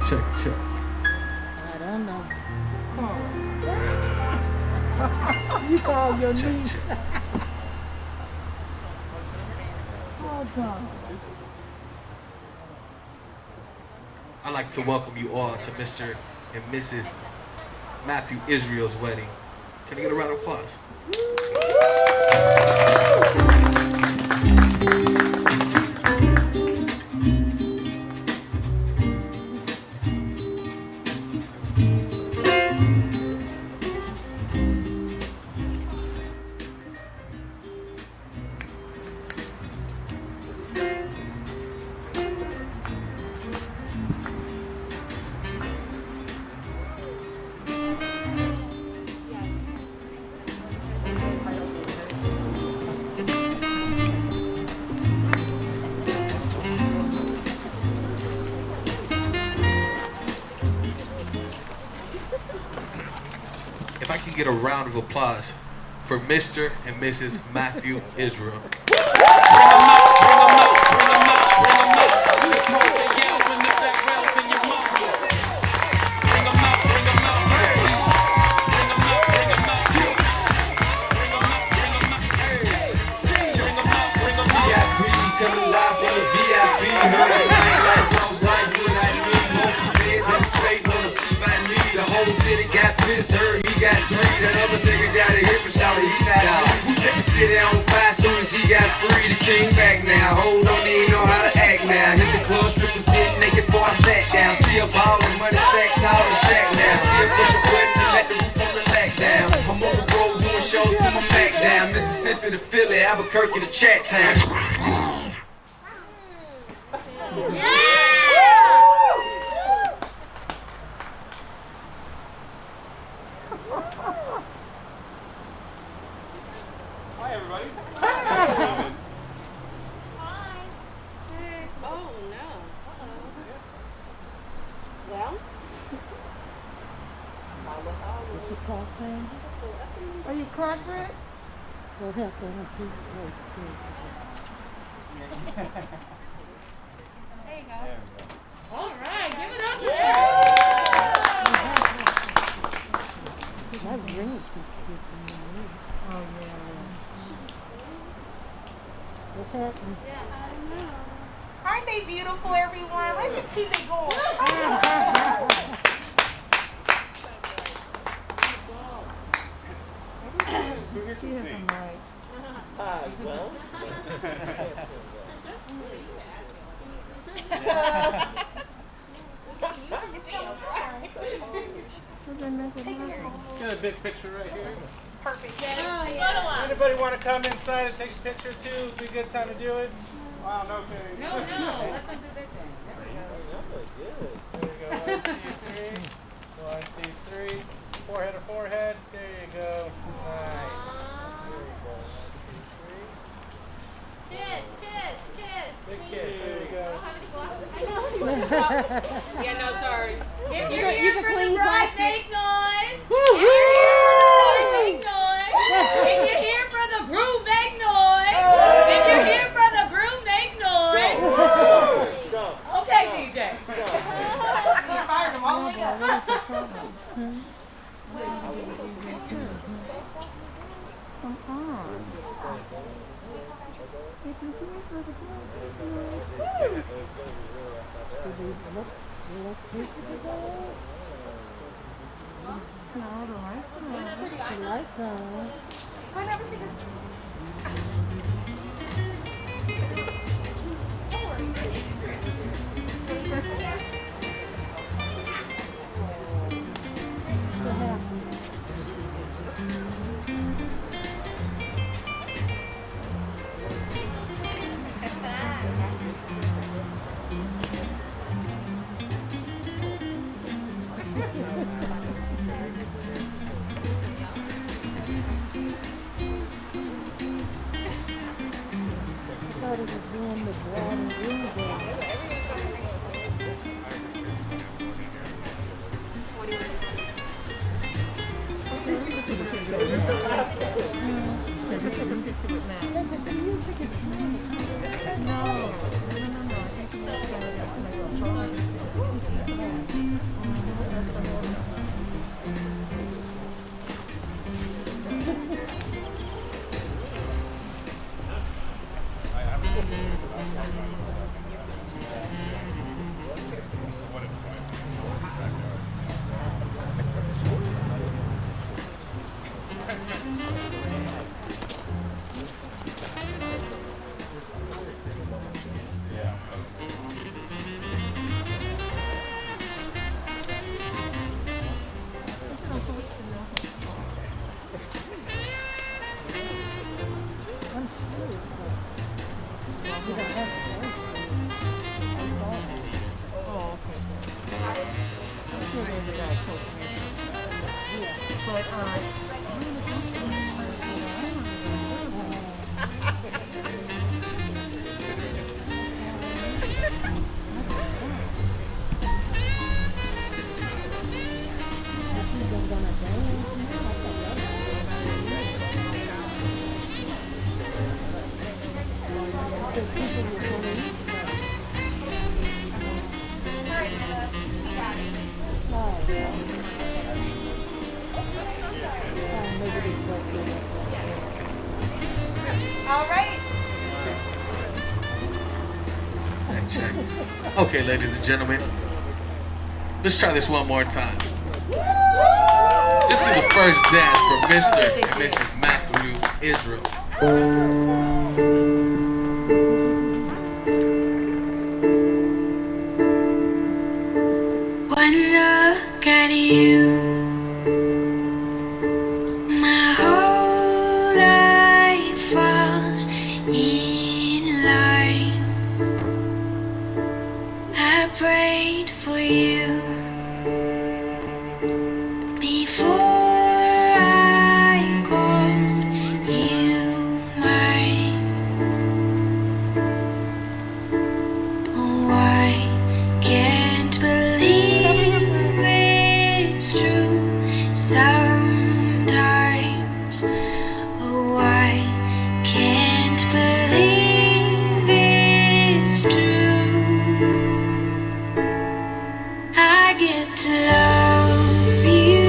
check. I don't know. You call your niece. Hold on. I'd like to welcome you all to Mr. and Mrs. Matthew Israel's wedding. Can I get a round of applause? If I can get a round of applause for Mr. and Mrs. Matthew Israel. Sit on fire soon as he got free. The king back now. Hold on, he ain't know how to act now. Hit the club, strippers getting naked before I sat down. Still ballin', money stacked tall and shack now. Still push a button and let the roof on the back down. I'm on the road doing shows, put my back down. Mississippi to Philly, Albuquerque to Chat Town. Hi, everybody. Hi. Hey. Oh, no. Well? Is she crossing? Are you caught, Britt? Go ahead, go ahead. There you go. All right, give it up. That ring keeps oh, yeah. What's happening? Yeah, I don't know. Aren't they beautiful, everyone? Let's just keep it going. Who gets to sing? Hi, well. Got a big picture right here. Perfect. Anybody want to come inside and take a picture too? It'd be a good time to do it. Wow, no kidding. No, let them do their thing. There we go. 1, 2, 3. 1, 2, 3. Forehead to forehead. There you go. Nice. There you go. 1, 2, 3. Big kiss. There you go. Yeah, no, sorry. If You you're can here for the clean bride, plastic. make noise. Woo, If you're here woo. for the bride, make noise. If you're here for the groom, make noise. If you're here for the groom, make noise. Okay, DJ. You fired them all the way up. Come on. If you're here for the bride, no, the lights on. The lights on. I never see this. What happened? I thought it was doing the bride and groom day. but All right. Check. Okay, ladies and gentlemen, let's try this one more time. Let's do the first dance for Mr. and Mrs. Matthew Israel. One look at you, my whole life falls in line. I prayed for you before I called you mine. Oh, I can't believe it's true sometimes. Oh, I can't believe it's true. I get to love you.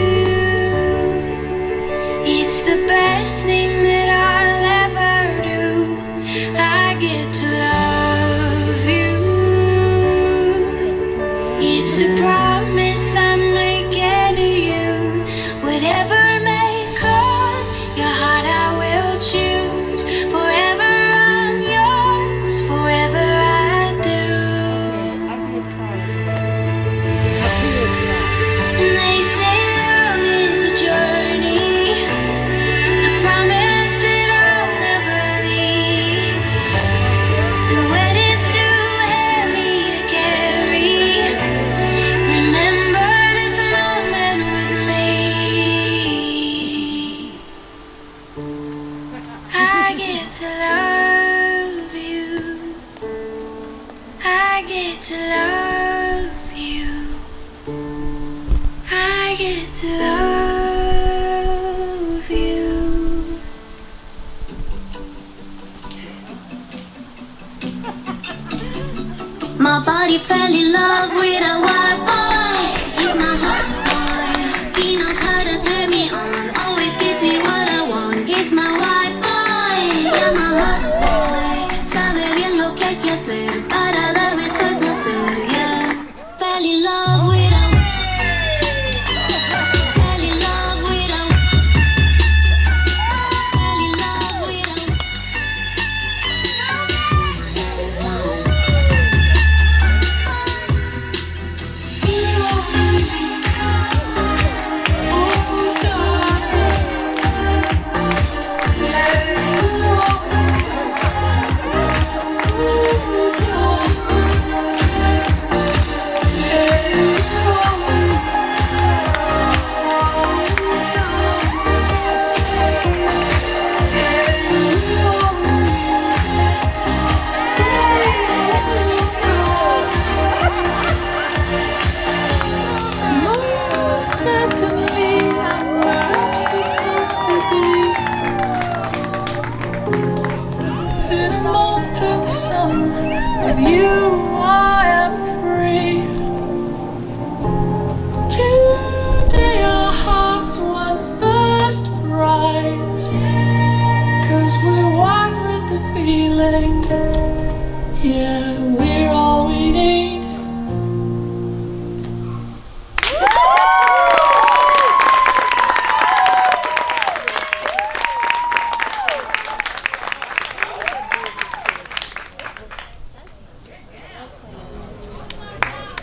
It's the best thing that I'll ever do. I get to love you. It's a promise I'm making to you. Whatever may come, your heart I will choose. Forever I'm yours, forever I do. And they say love is a journey, a promise that I'll never leave. The weight is too heavy to carry. Remember this moment with me. I get to love you. I get to love you. I get to love you. My body fell in love with a white boy. He's my hot boy. He knows how to turn me on. Always gives me what I want. He's my white boy. Yeah, my hot boy. Sabe bien lo que hay que hacer para darme todo el placer. Yeah. Fell in love with a Fell in love with a Fell in love with a certainly I'm where I'm supposed to be. In a molten sun, with you I am free. Today our hearts won first prize, 'cause we're wise with the feeling. Yeah, we're all we need.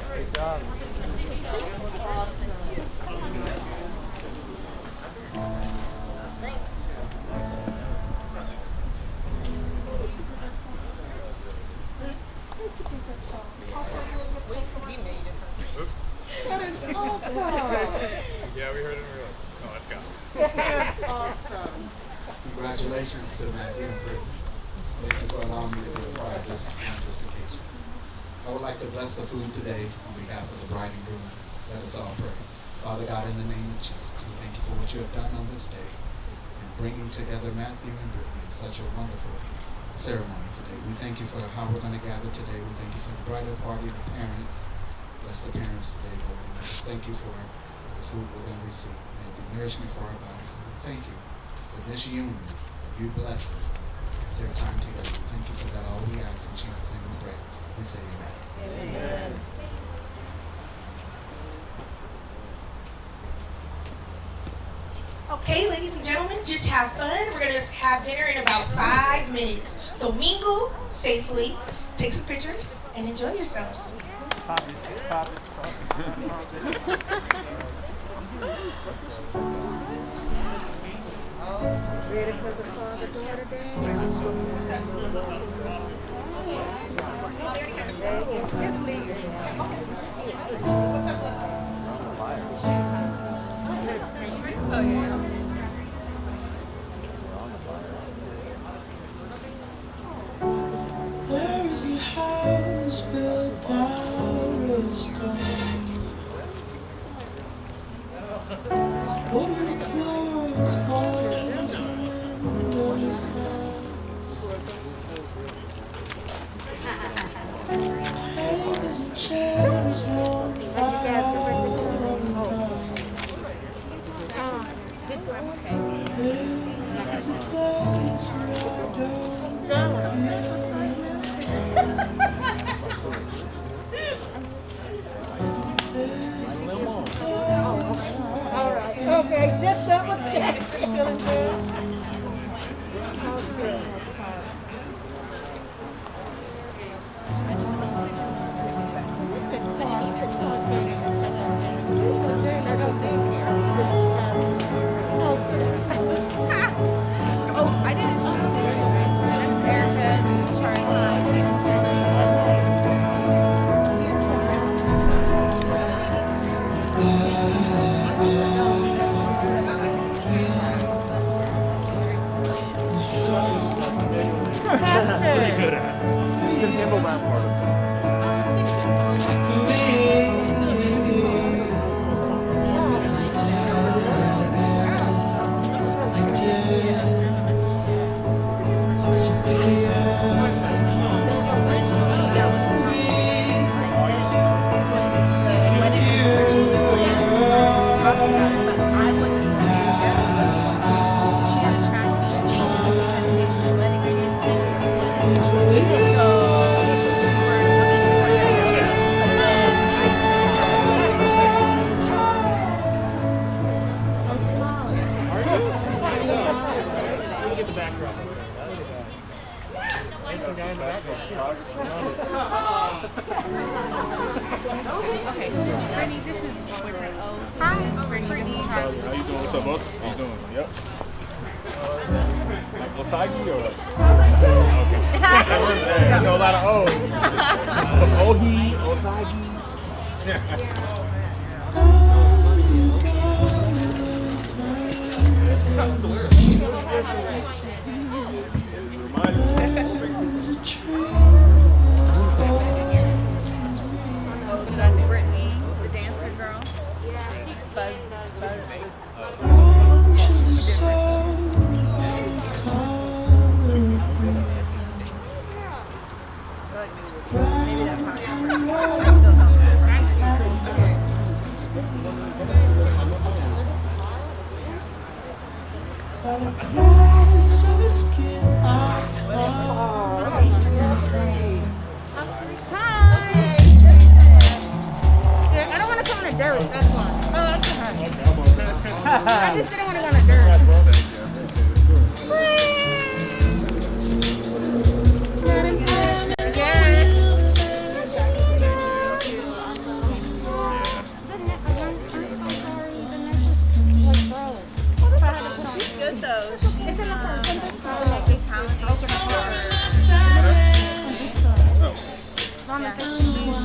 Great job. Oops. That is awesome. Yeah, we heard it. And we were like, oh, let's go. Congratulations to Matthew and Brittany. Thank you for allowing me to be a part of this wondrous occasion. I would like to bless the food today on behalf of the bride and groom. Let us all pray. Father God, in the name of Jesus, we thank you for what you have done on this day in bringing together Matthew and Brittany in such a wonderful ceremony today. We thank you for how we're going to gather today. We thank you for the bridal party, the parents. Bless the parents today, Lord. And we just thank you for the food we're going to receive and the nourishment for our bodies. And we thank you for this union that you bless them as their time together. We thank you for that. All we ask in Jesus' name we pray. We say amen. Amen. Okay, ladies and gentlemen, just have fun. We're going to have dinner in about 5 minutes. So mingle safely, take some pictures, and enjoy yourselves. Ready for the father-daughter dance? Just leave it There is a house built out of stone. Wooden floors, walls, windows, tables and chairs worn out on This is a place where I All right. Okay, just double check. Feeling good? Okay. Oh, I didn't introduce you. This is Erica. This is Charlie. Pretty good at it. You can handle that part of it. Okay, Brittany, this is boyfriend O. Hi, Brittany, this is Charlie. How you doing? What's up, boss? How you doing? Yep. Like Osagi or what? Okay. I know a lot of O's. Ohi, Osagi. Oh, so that's Brittany, the dancer girl. Buzz with. Maybe that's not it. I still don't Hi! Yeah, I don't want to come in the dirt, that's why. Oh, that's okay. I just didn't want to go in the dirt. She's good though. She's a talent. Yeah, she's,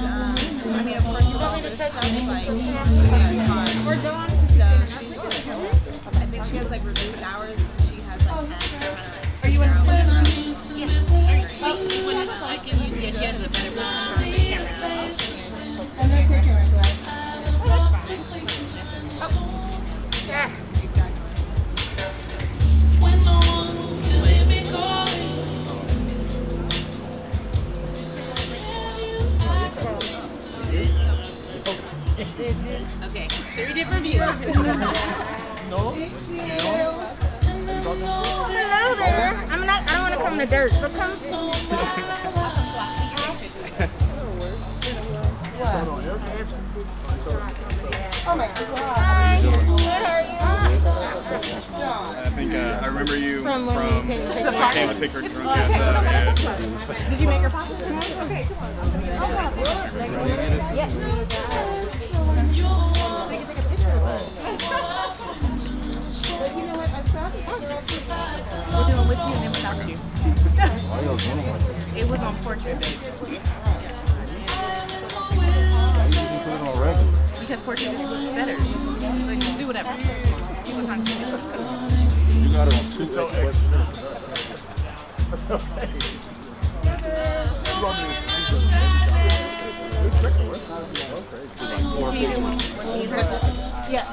I mean, of course, you all this stuff, like, it's hard. We're done. So she's good. I think she has like reduced hours and she has like 10. I can use it. She has a better camera. I'm not taking my glasses. Okay, 3 different views. Hello there. I don't want to come in the dirt. So come. Oh my God. Hi. Good, how are you? I think I remember you From when you came to pick me came to pick her from yeah. Did you make her pop? Okay, come on. Yes. But you know what? I thought We're doing with you and then without you. It was on portrait, babe. Because portrait looks better. Like, just do whatever. People talk to me. You got it on 2 Yeah.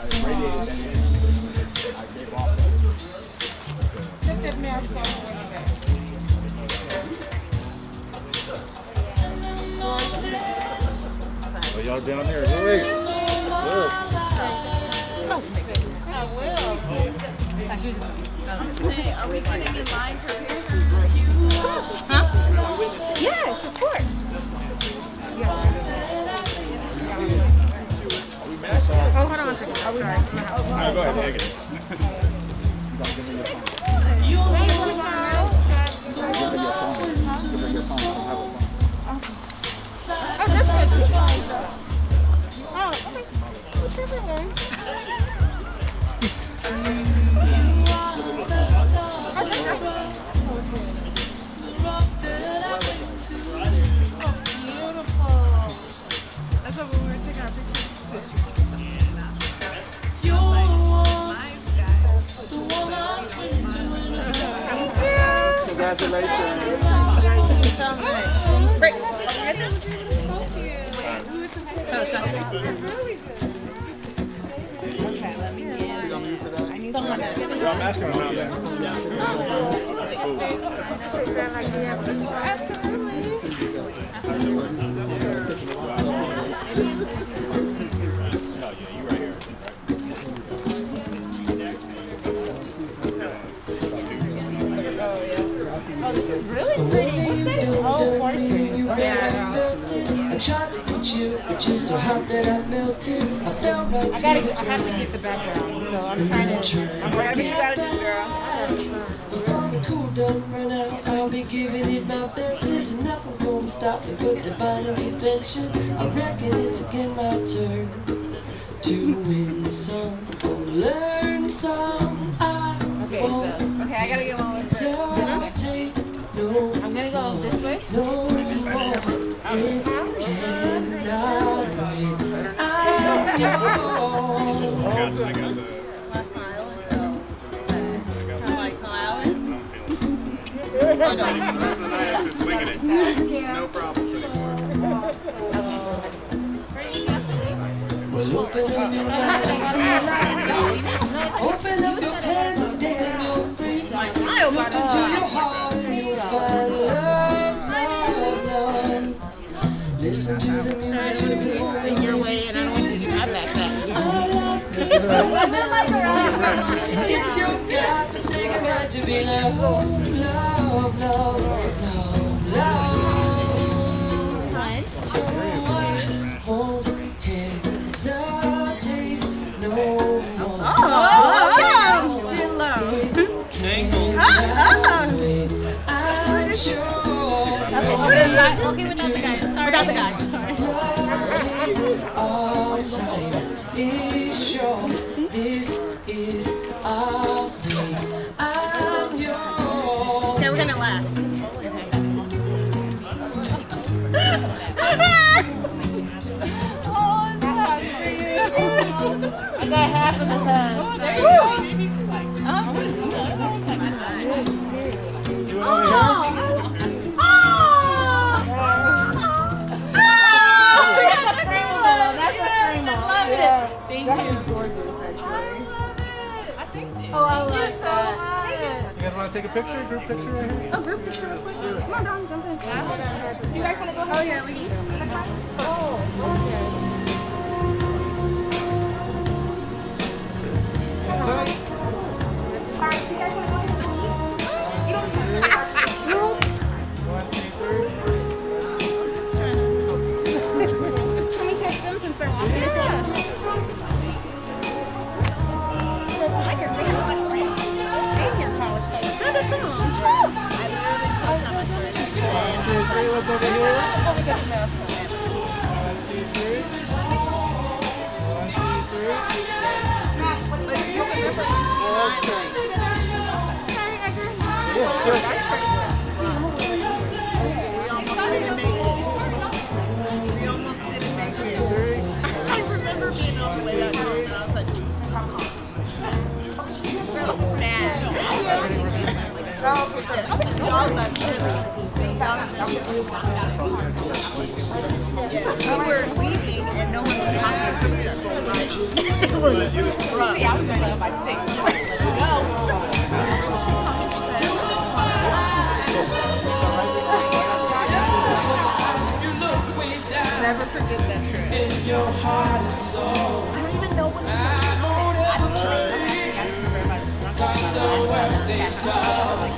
take that mask off. So y'all down there, hurry. Look. I will. Are we going to get in line for pictures? Huh? Yes, of course. Oh, hold on one second. Are we No, go ahead, take it. Oh, that's good. Oh, okay. What's everyone? That's what we were taking our pictures. Congratulations. Thank you so much. Great. Oh, shut it. Okay, let me get it. I need someone to. I'm asking him now. Oh, this is really pretty. What's that? Oh, portrait. I tried to put you, but you're so hot that I melted. I fell right I have to get the background, so I'm trying to. Whatever you gotta do, girl. Before the cool done run out, I'll be giving it my bestest, and nothing's gonna stop me but divine intervention. I reckon it's again my turn to win some or learn some. I won't Okay, I gotta get one with her. hesitate no I'm gonna go this way. no more. It cannot wait. I'm yours. I got the. I'm ready for the rest of the night. It's just winging it. No problems anymore. Well, open up your mind and see life. Open up your plans and damn you're free. Look into your heart and you'll find love, love, love. Listen to the music of the moment Your when way, you and I sing don't want with to do me. my backpack. I love peaceful melody. It's your God-forsaken right to be loved. Love, love, love, love. So I won't hesitate no more. I'm sure. Okay, without the guys. Sorry. Without the guys. All time is sure. This is our fate. I'm yours. Okay, we're gonna laugh. I got half of his head. You want me here? Oh! Thank That you. is gorgeous, actually. Oh, I like that. You guys want to take a picture? Group picture right here? Oh, group picture real quick. Come on, Dawn, jump in. You guys want to go ahead? Oh, yeah, we can. Oh, okay. All right, you guys want to go ahead and eat? You don't have to. One, two, three. Can we catch them since they're walking? Yeah. I can see it like senior college face. How did come? I literally posted on my story. One, two, three. Look over here. Oh, we got the mask on. 1, 2, 3. 1, 2, 3. But you remember when she lied, like, Yeah, sure. we almost didn't make it. I remember being all the way back home and I was like, so bad. Y'all left we were leaving and no one was talking to each other. Right? It was rough. See, I was going up by 6. Let's go. Never forget that trip. In your heart and soul. I don't even know what the I don't remember if I was drunk.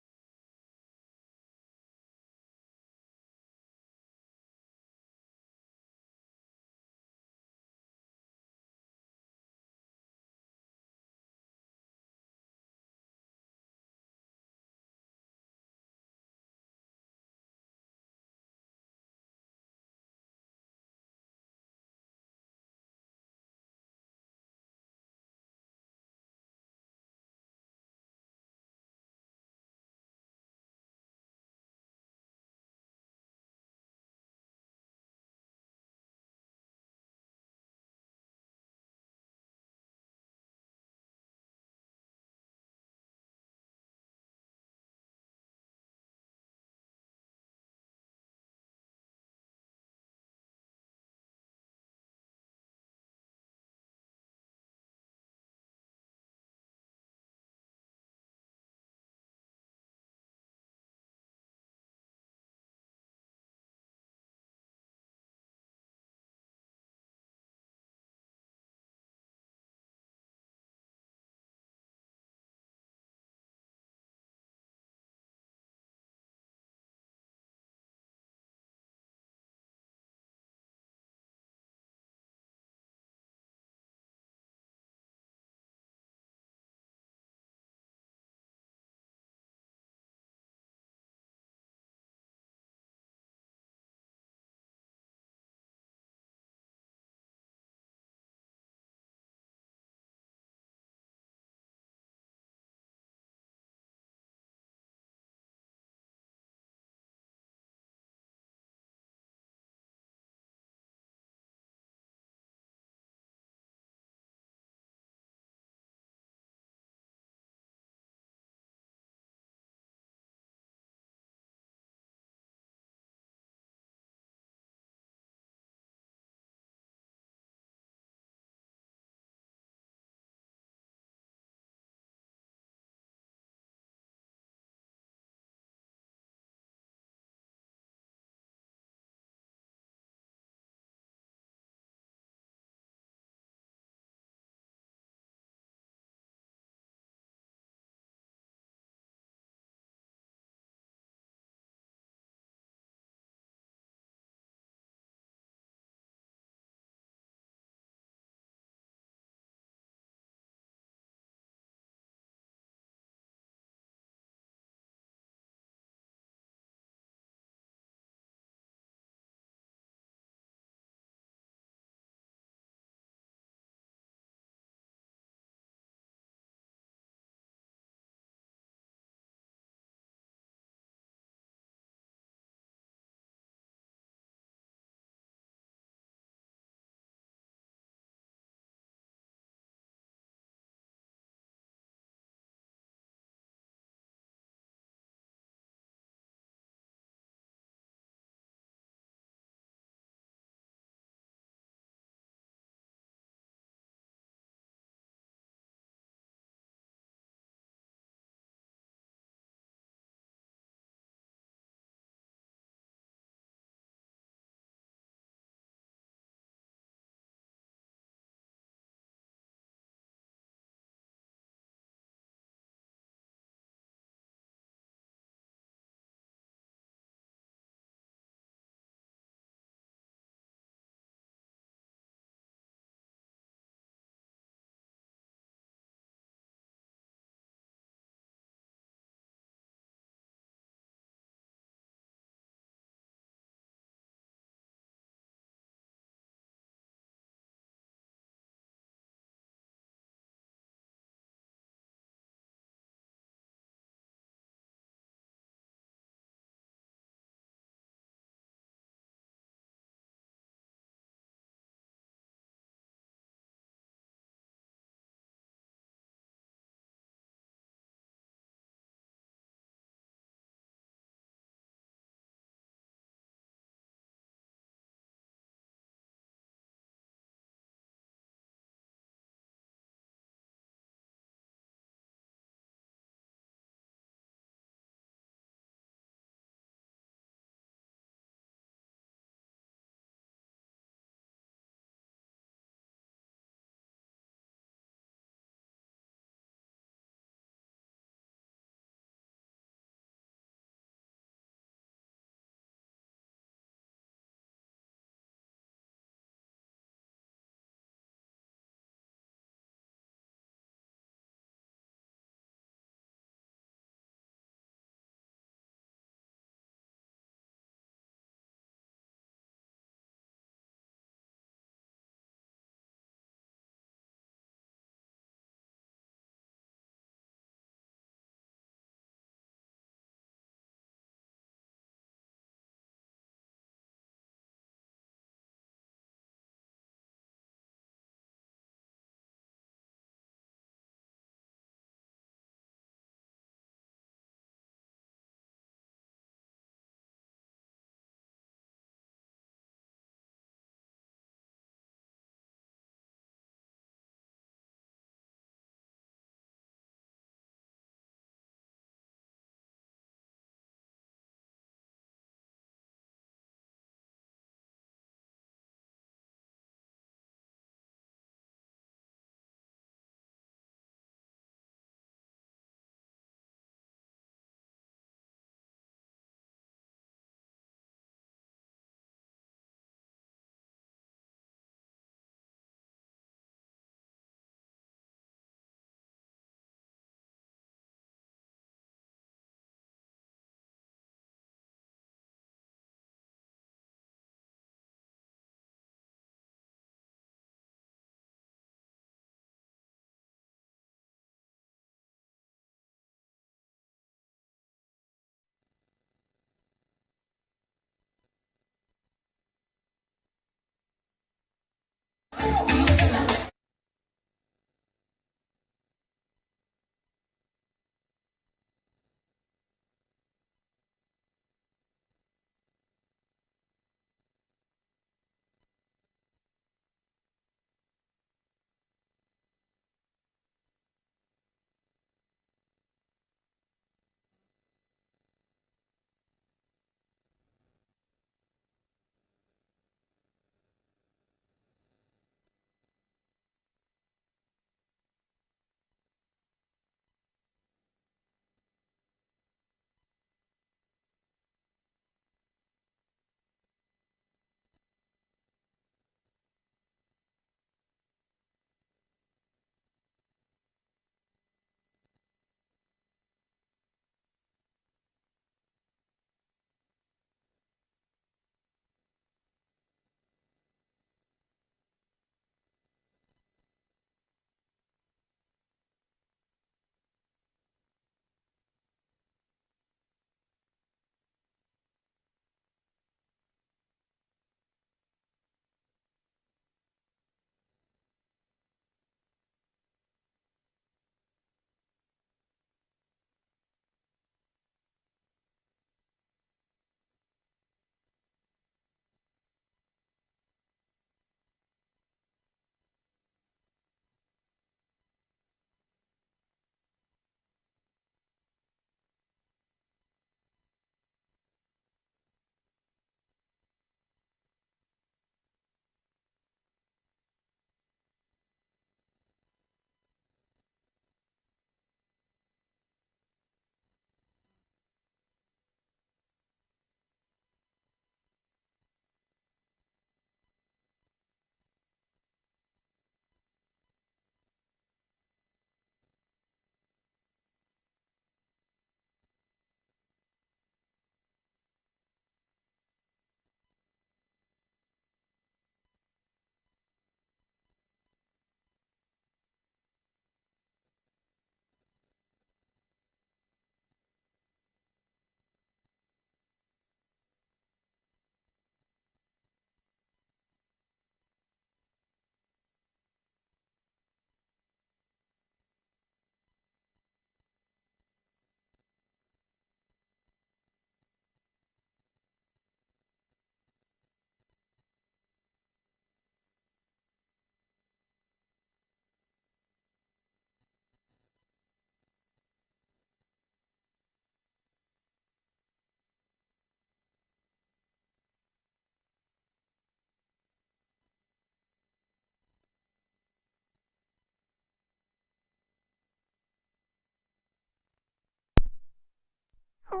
Hey,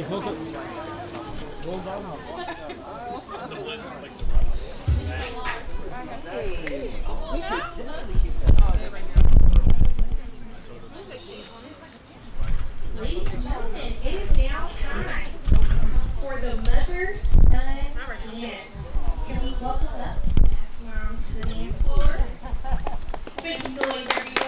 hold it. Hold on up. Ladies and gentlemen, it is now time for the mother-son dance. Can we welcome up Matt's mom to the dance floor? Make some noise, everybody.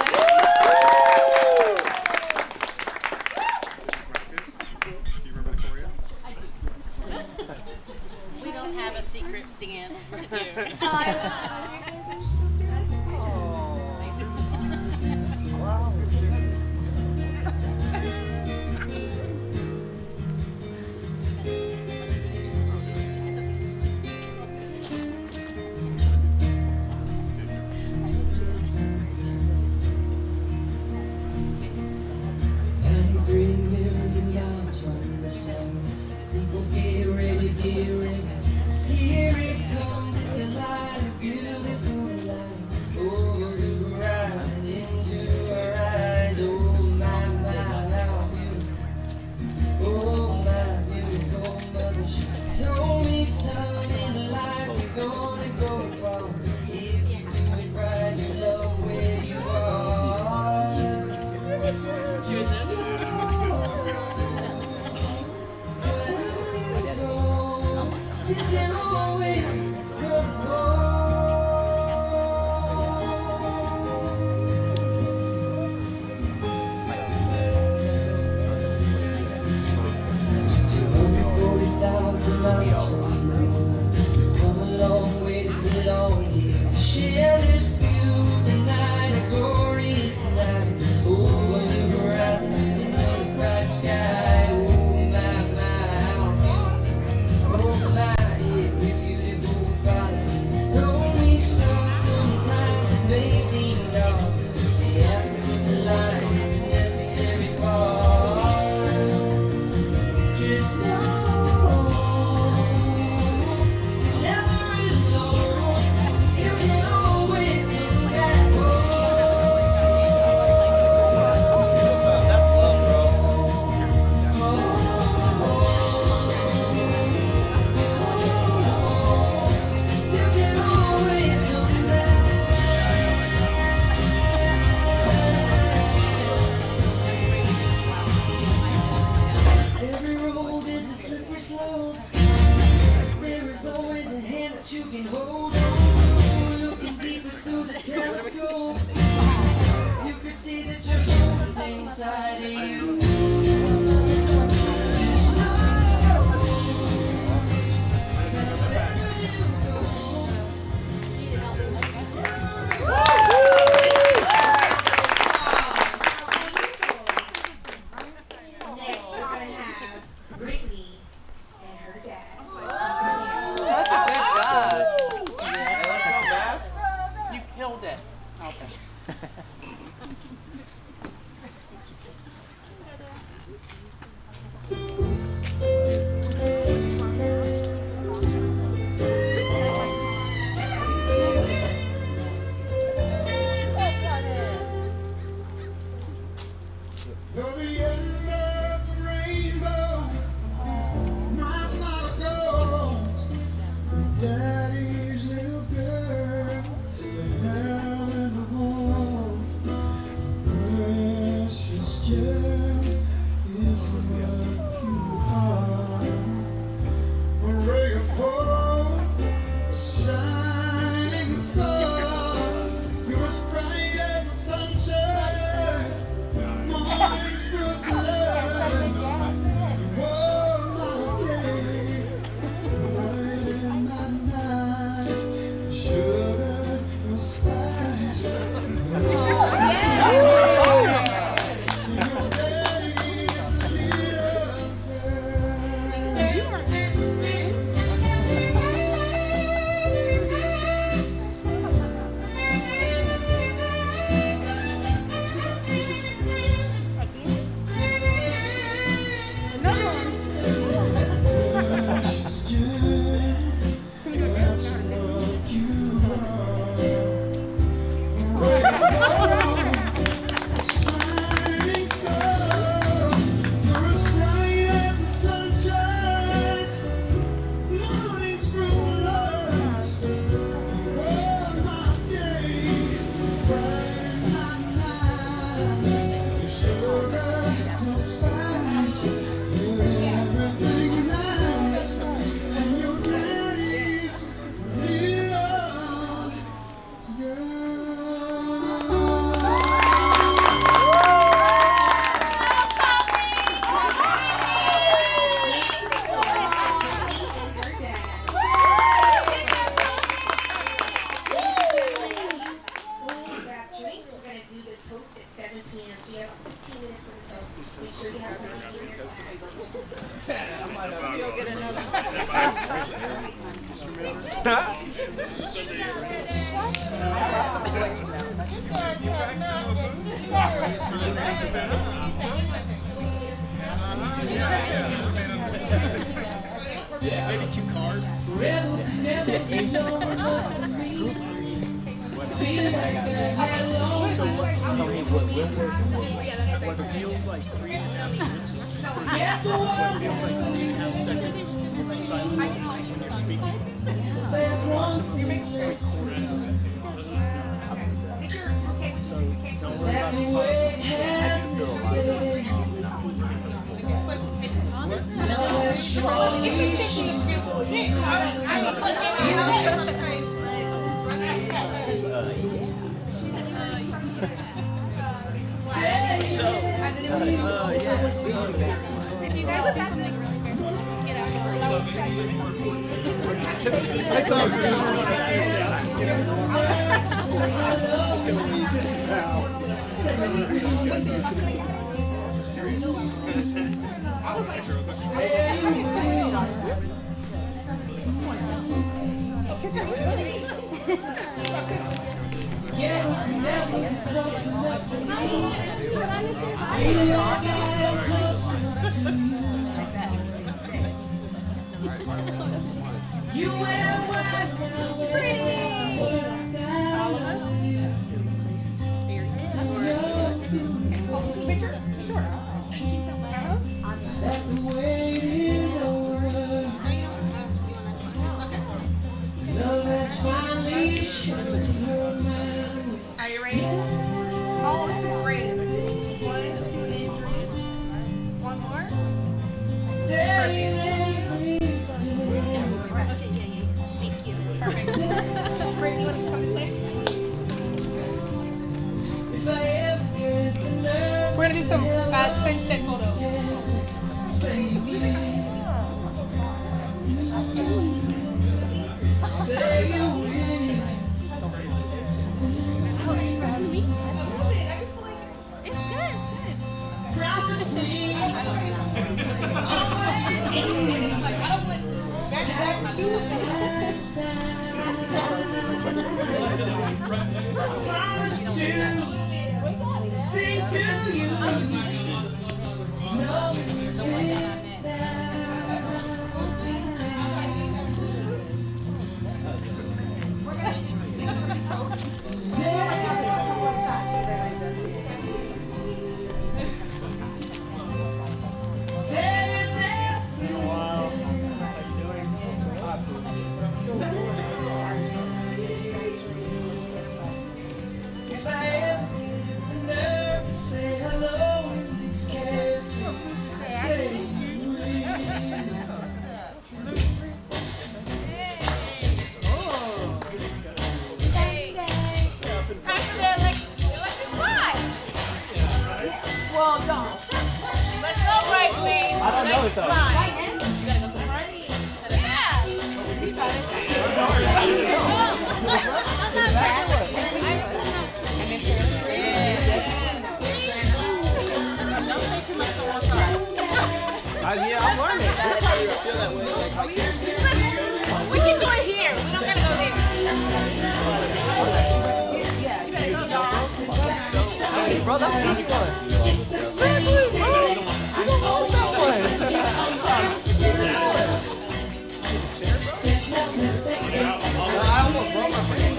We don't have a secret dance to do. Next, we're gonna have Brittany and her dad. Such a good job. Yeah. You killed it. Okay. Maybe cue cards. What it feels like 3.5 years. It feels like 3.5 seconds silence when you're speaking. So don't worry about the If you guys do something really weird, get out. I thought for sure. Just gonna ease it now. You wear white Picture? Sure. Thank you so much. that the wait is over. Love has finally shown her mind. Are you ready? Oh, this is great. 1, 2, and 3. One more. Stay Okay, yeah. Thank you. Perfect. Brittany, you want to come this way? if I ever get the nerve. We're going to do some spin check photos. Say you will. Say you will. Promise me. Always be. I promise to sing to you. No, if I ever get the nerve to say hello in this cafe, say you will. Well done. Let's go, bridesmaids. I don't know it though. Yeah, I'm learning. I feel that way. Like, I can't. We can do it here. We don't gotta go there. Hey, bro, that's what you going. Exactly, bro. You don't hold that way. I almost broke my brain.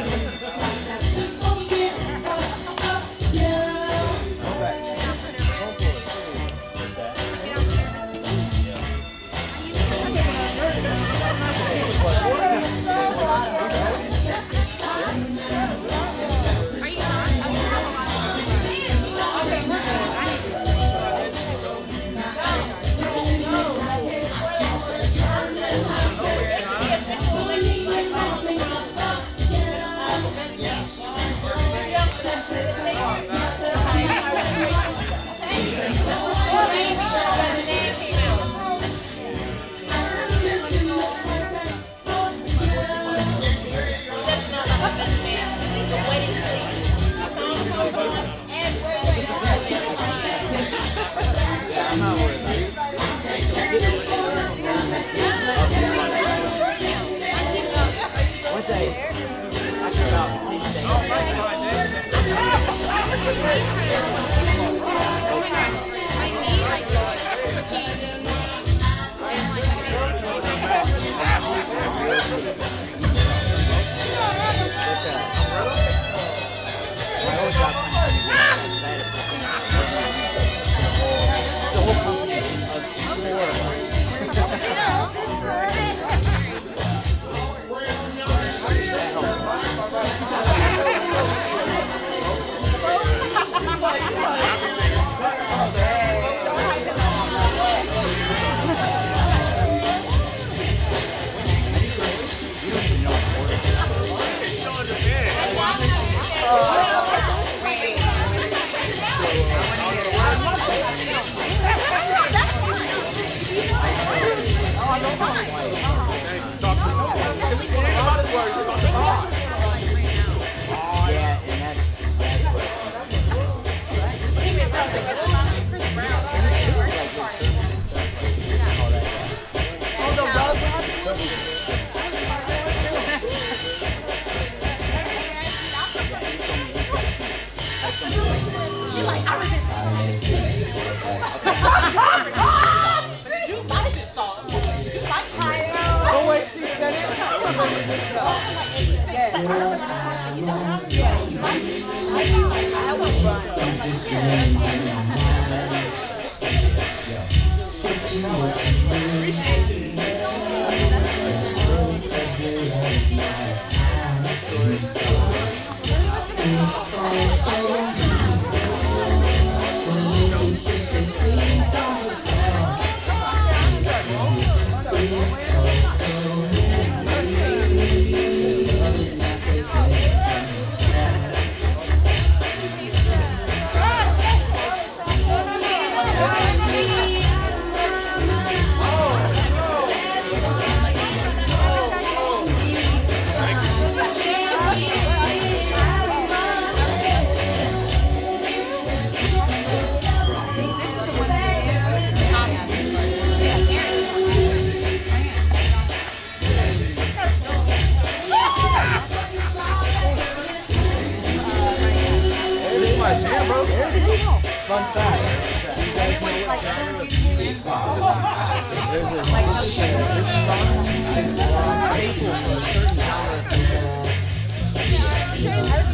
What day? I came out Tuesday.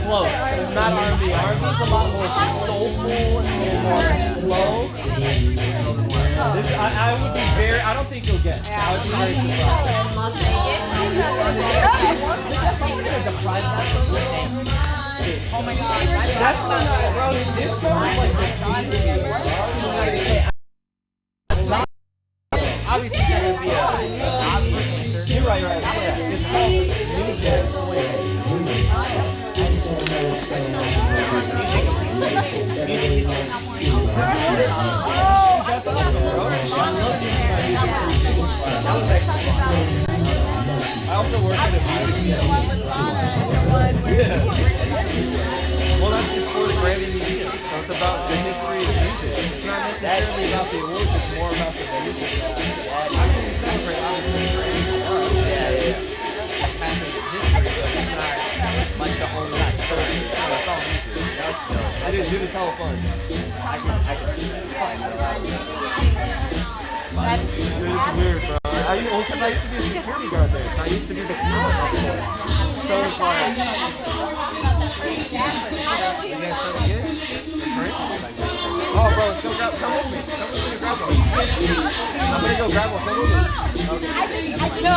Slow. It's not R&B. R&B is a lot more soulful and more slow. This, I would be very. I don't think you'll get. I would be very surprised. Oh my God. Definitely not, bro. This girl is like obviously it's gonna be a obvious. You're right. Yeah. It's called New Jack Swing. I also work at a music Well, that's just for the Grammy Museum. So it's about the history of music. It's not necessarily about the awards, it's more about the music. I mean, we celebrate obviously Grammy Awards. Yeah. Kind of history, but it's not like the whole last Thursday. It's all music. I didn't do the telephone. I can see that. It's weird, bro. Because I used to be a security guard there. I used to be the talent officer. So it's like, you guys feel good? Oh, bro, let's go grab. Come with me. Come with me to grab one. I'm gonna go grab one. Come with me. Okay. No.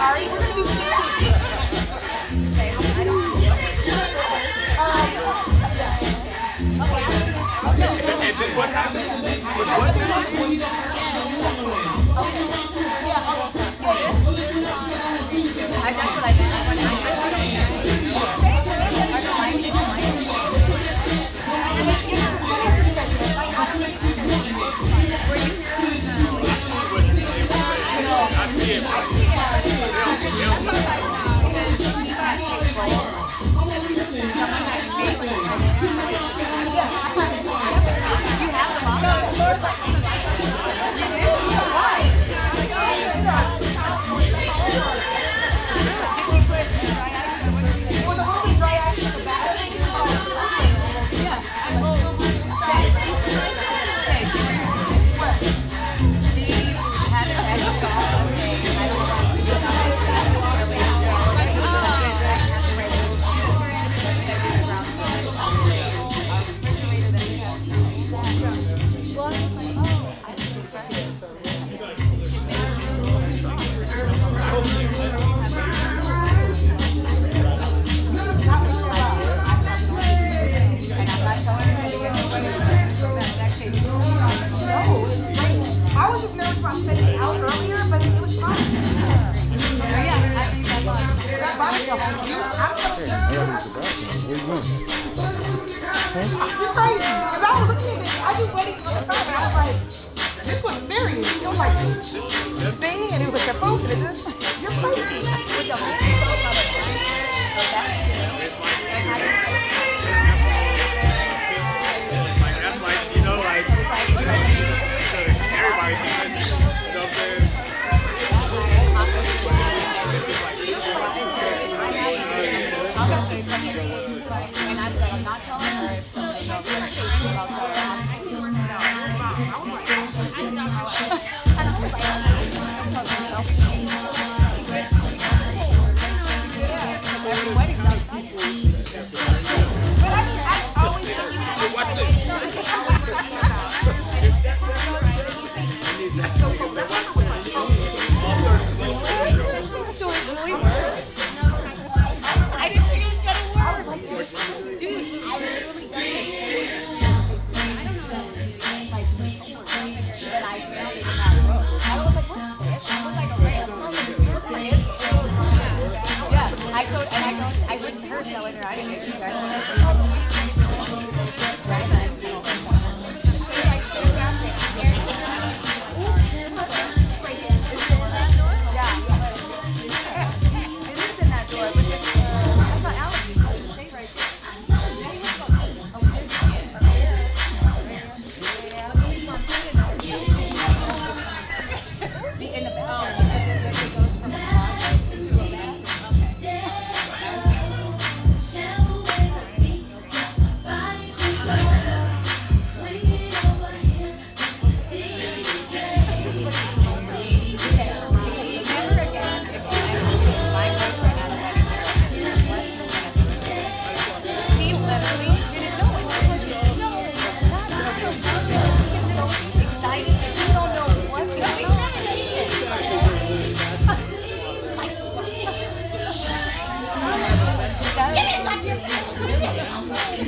sorry. We're gonna do cheesy. Okay, I don't. And then what happened? With what? That's what I did. I was just nervous about setting it out earlier, but it was fine. Yeah, I think that was. Where you going? You're crazy. Because I was looking at this, I just waiting for the time, and I was like, this was serious. It was like this thing, and it was like, you're focused. You're crazy. That's like, you know, like, everybody sees this, you know what I'm saying? And I was like, I'm not telling her. Every wedding does that. But I mean, I always I didn't think it was gonna work. Dude, I literally I went to her telling her I didn't think you guys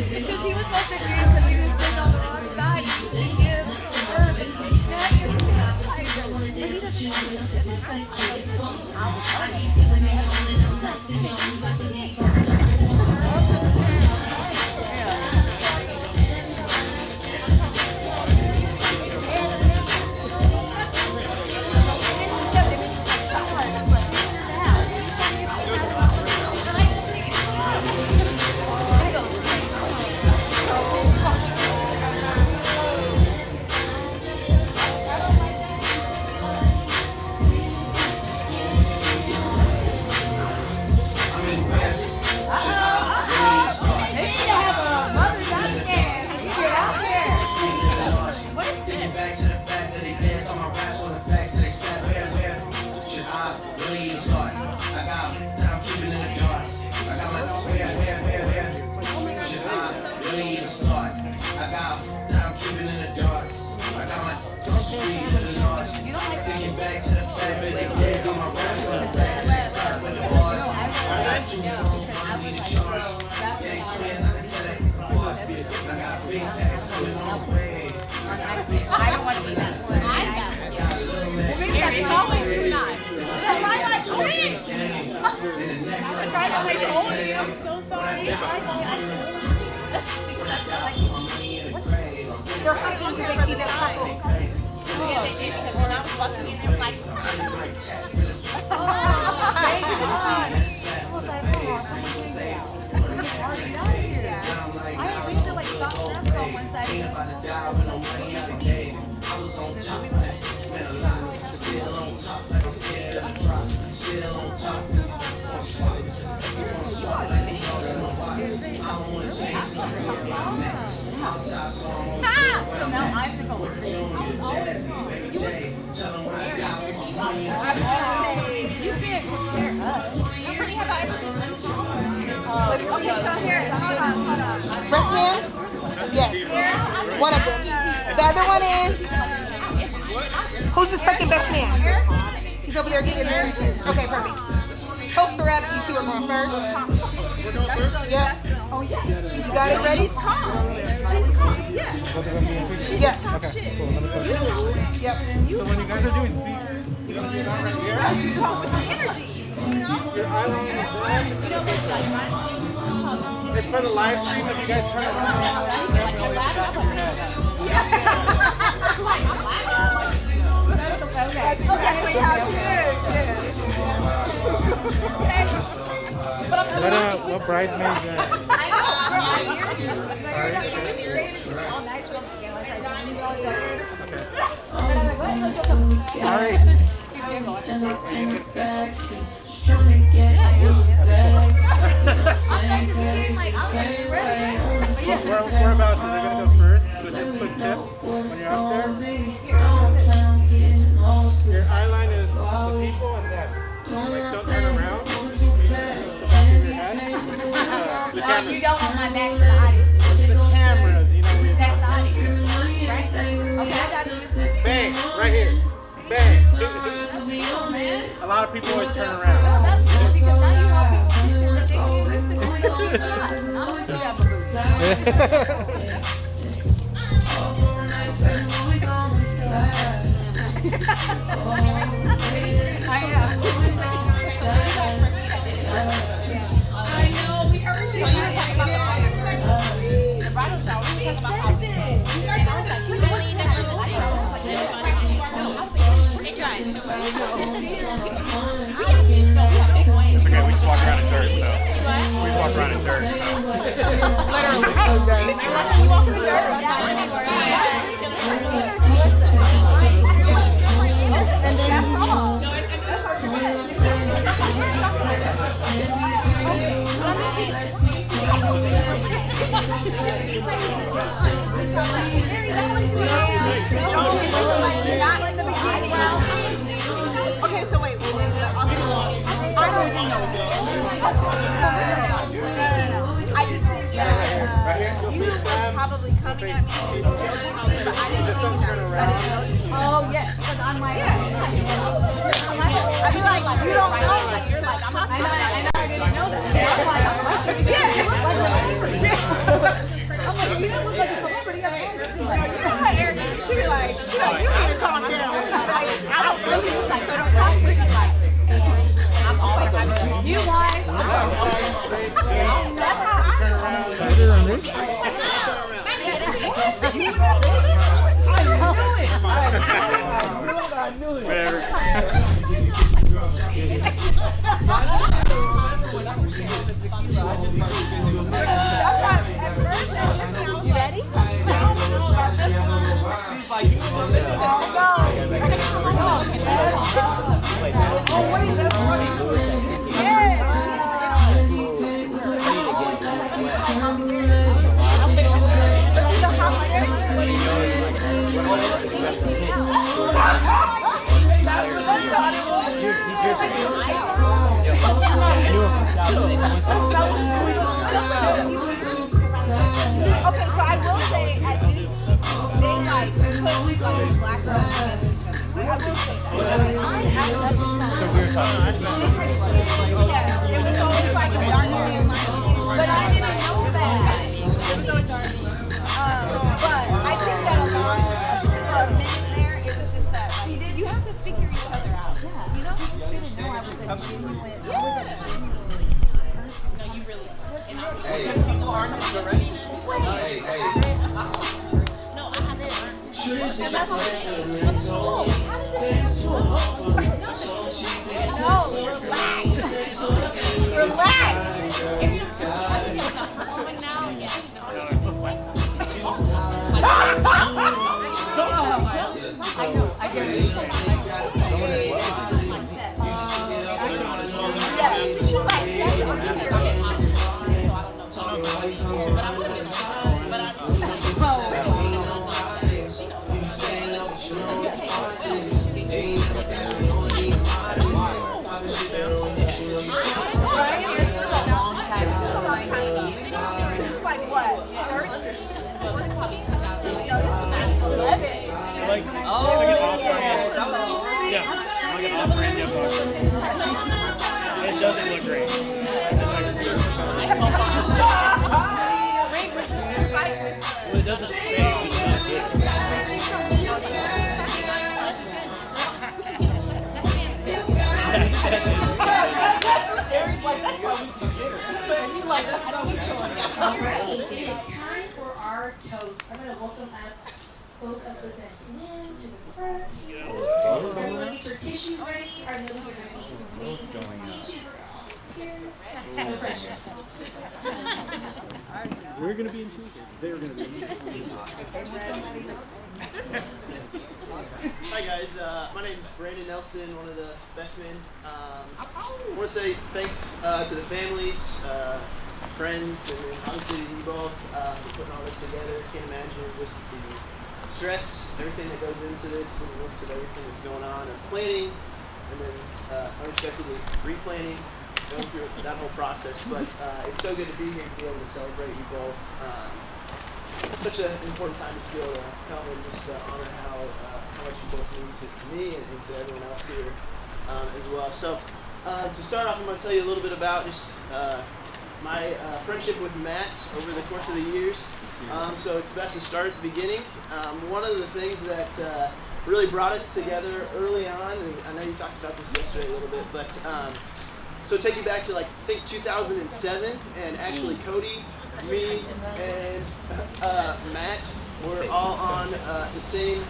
Because he was supposed to agree because he was sitting on the wrong side. Back to the fact that they dead on my rap for the facts. don't want to be that one. I'm that one. Well, maybe that's always you not. No, I like sweet. I'm trying to make hold of you. I'm so sorry. They're hiding so they keep it couple. When I was walking in, they were like, so now I think I'll look crazy. You can't compare us. Okay, so here, hold on. Best man? Yes. One of them. The other one is. Who's the second best man? He's over there getting there. Okay, perfect. Toaster up, you two are going first. We're going first? Yeah. Oh, yeah. You got it ready? She's calm. She's calm. Yeah. She's Yeah. top Okay, shit. cool. Let me put it. Yep. So when you guys are doing speeches, you don't do that right here? You come with the energy. You know? Your eyeliner is there. It's for the live stream. If you guys turn around, That's exactly how she is. What bridesmaids that? Whereabouts? Are they gonna go first? So just quick tip when you're up there. Your eye line is the people and them. Like don't turn around. The back of your head. The cameras. You don't want my back to the audience. The cameras, you know where That's the you're audience. Right? Okay, I got you. Bang! Right here. Bang! A lot of people always turn around. That's good because now you want people to think you have a I know, we heard you. The bridal shower, we talked about how and I was like, you really never Hey, John. Okay, we just walk around in dirt, so. We just walk around in dirt, so. Literally. You walk in the dirt. And that's all. Okay, so wait. I don't even know. I just think that you were probably coming at me joking, but I didn't think that. Oh, yes. Because I'm like, I'd be like, you don't know. Like, you're like, I didn't know that. I'm like, yeah. I'm like, you don't look like a celebrity. She'd be like, you need to calm down. I don't know you, so don't talk to me. I'm always you wise. That's how I knew it. You ready? Oh, wait, that's funny. Okay, so I will say at least they like put black I will say yeah, it was always like a dark area, but I didn't know that. It was so dark. But I think that a lot of didn't know I was a genuine. No, you really are. And I'm Hey. people are not already. Hey, hey. No, I haven't. Trips and That's friends. No, relax. If you going now, yeah. Don't know how well. I know. I get it. Yeah, she's like, This was like what? 13? Like, it's like an off-brand. Yeah, like an off-brand Yoko. It doesn't look great. Well, it doesn't stay. Alright, it is time for our toast. I'm going to welcome up both of the best men to the front. Everyone get your tissues ready. I know these are going to be some amazing speeches. No pressure. We're going to be in two. They're going to be in two. Hi guys, my name is Brandon Nelson, one of the best men. I want to say thanks to the families, friends, and then obviously you both for putting all this together. Can't imagine just the stress, everything that goes into this, and the midst of everything that's going on, of planning, and then unexpectedly replanning, going through that whole process. But it's so good to be here to be able to celebrate you both. Such an important time to be able to come and just honor how much you both mean to me and to everyone else here as well. So to start off, I'm going to tell you a little bit about just my friendship with Matt over the course of the years. So it's best to start at the beginning. One of the things that really brought us together early on, and I know you talked about this yesterday a little bit, but so take you back to like I think 2007, and actually Cody, me, and Matt were all on the same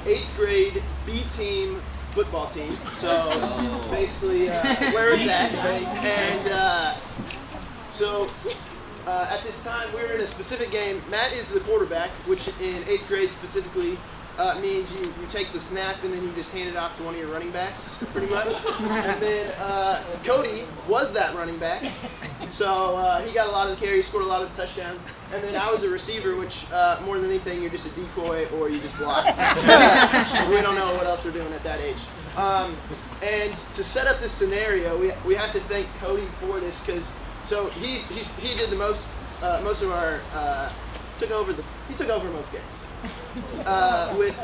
8th grade B team football team. So basically where it's at. And so at this time we were in a specific game. Matt is the quarterback, which in 8th grade specifically means you take the snap and then you just hand it off to one of your running backs, pretty much. And then Cody was that running back. So he got a lot of the carries, scored a lot of the touchdowns. And then I was a receiver, which more than anything, you're just a decoy or you just block. We don't know what else they're doing at that age. And to set up this scenario, we have to thank Cody for this, because so he did the most of our took over most games. With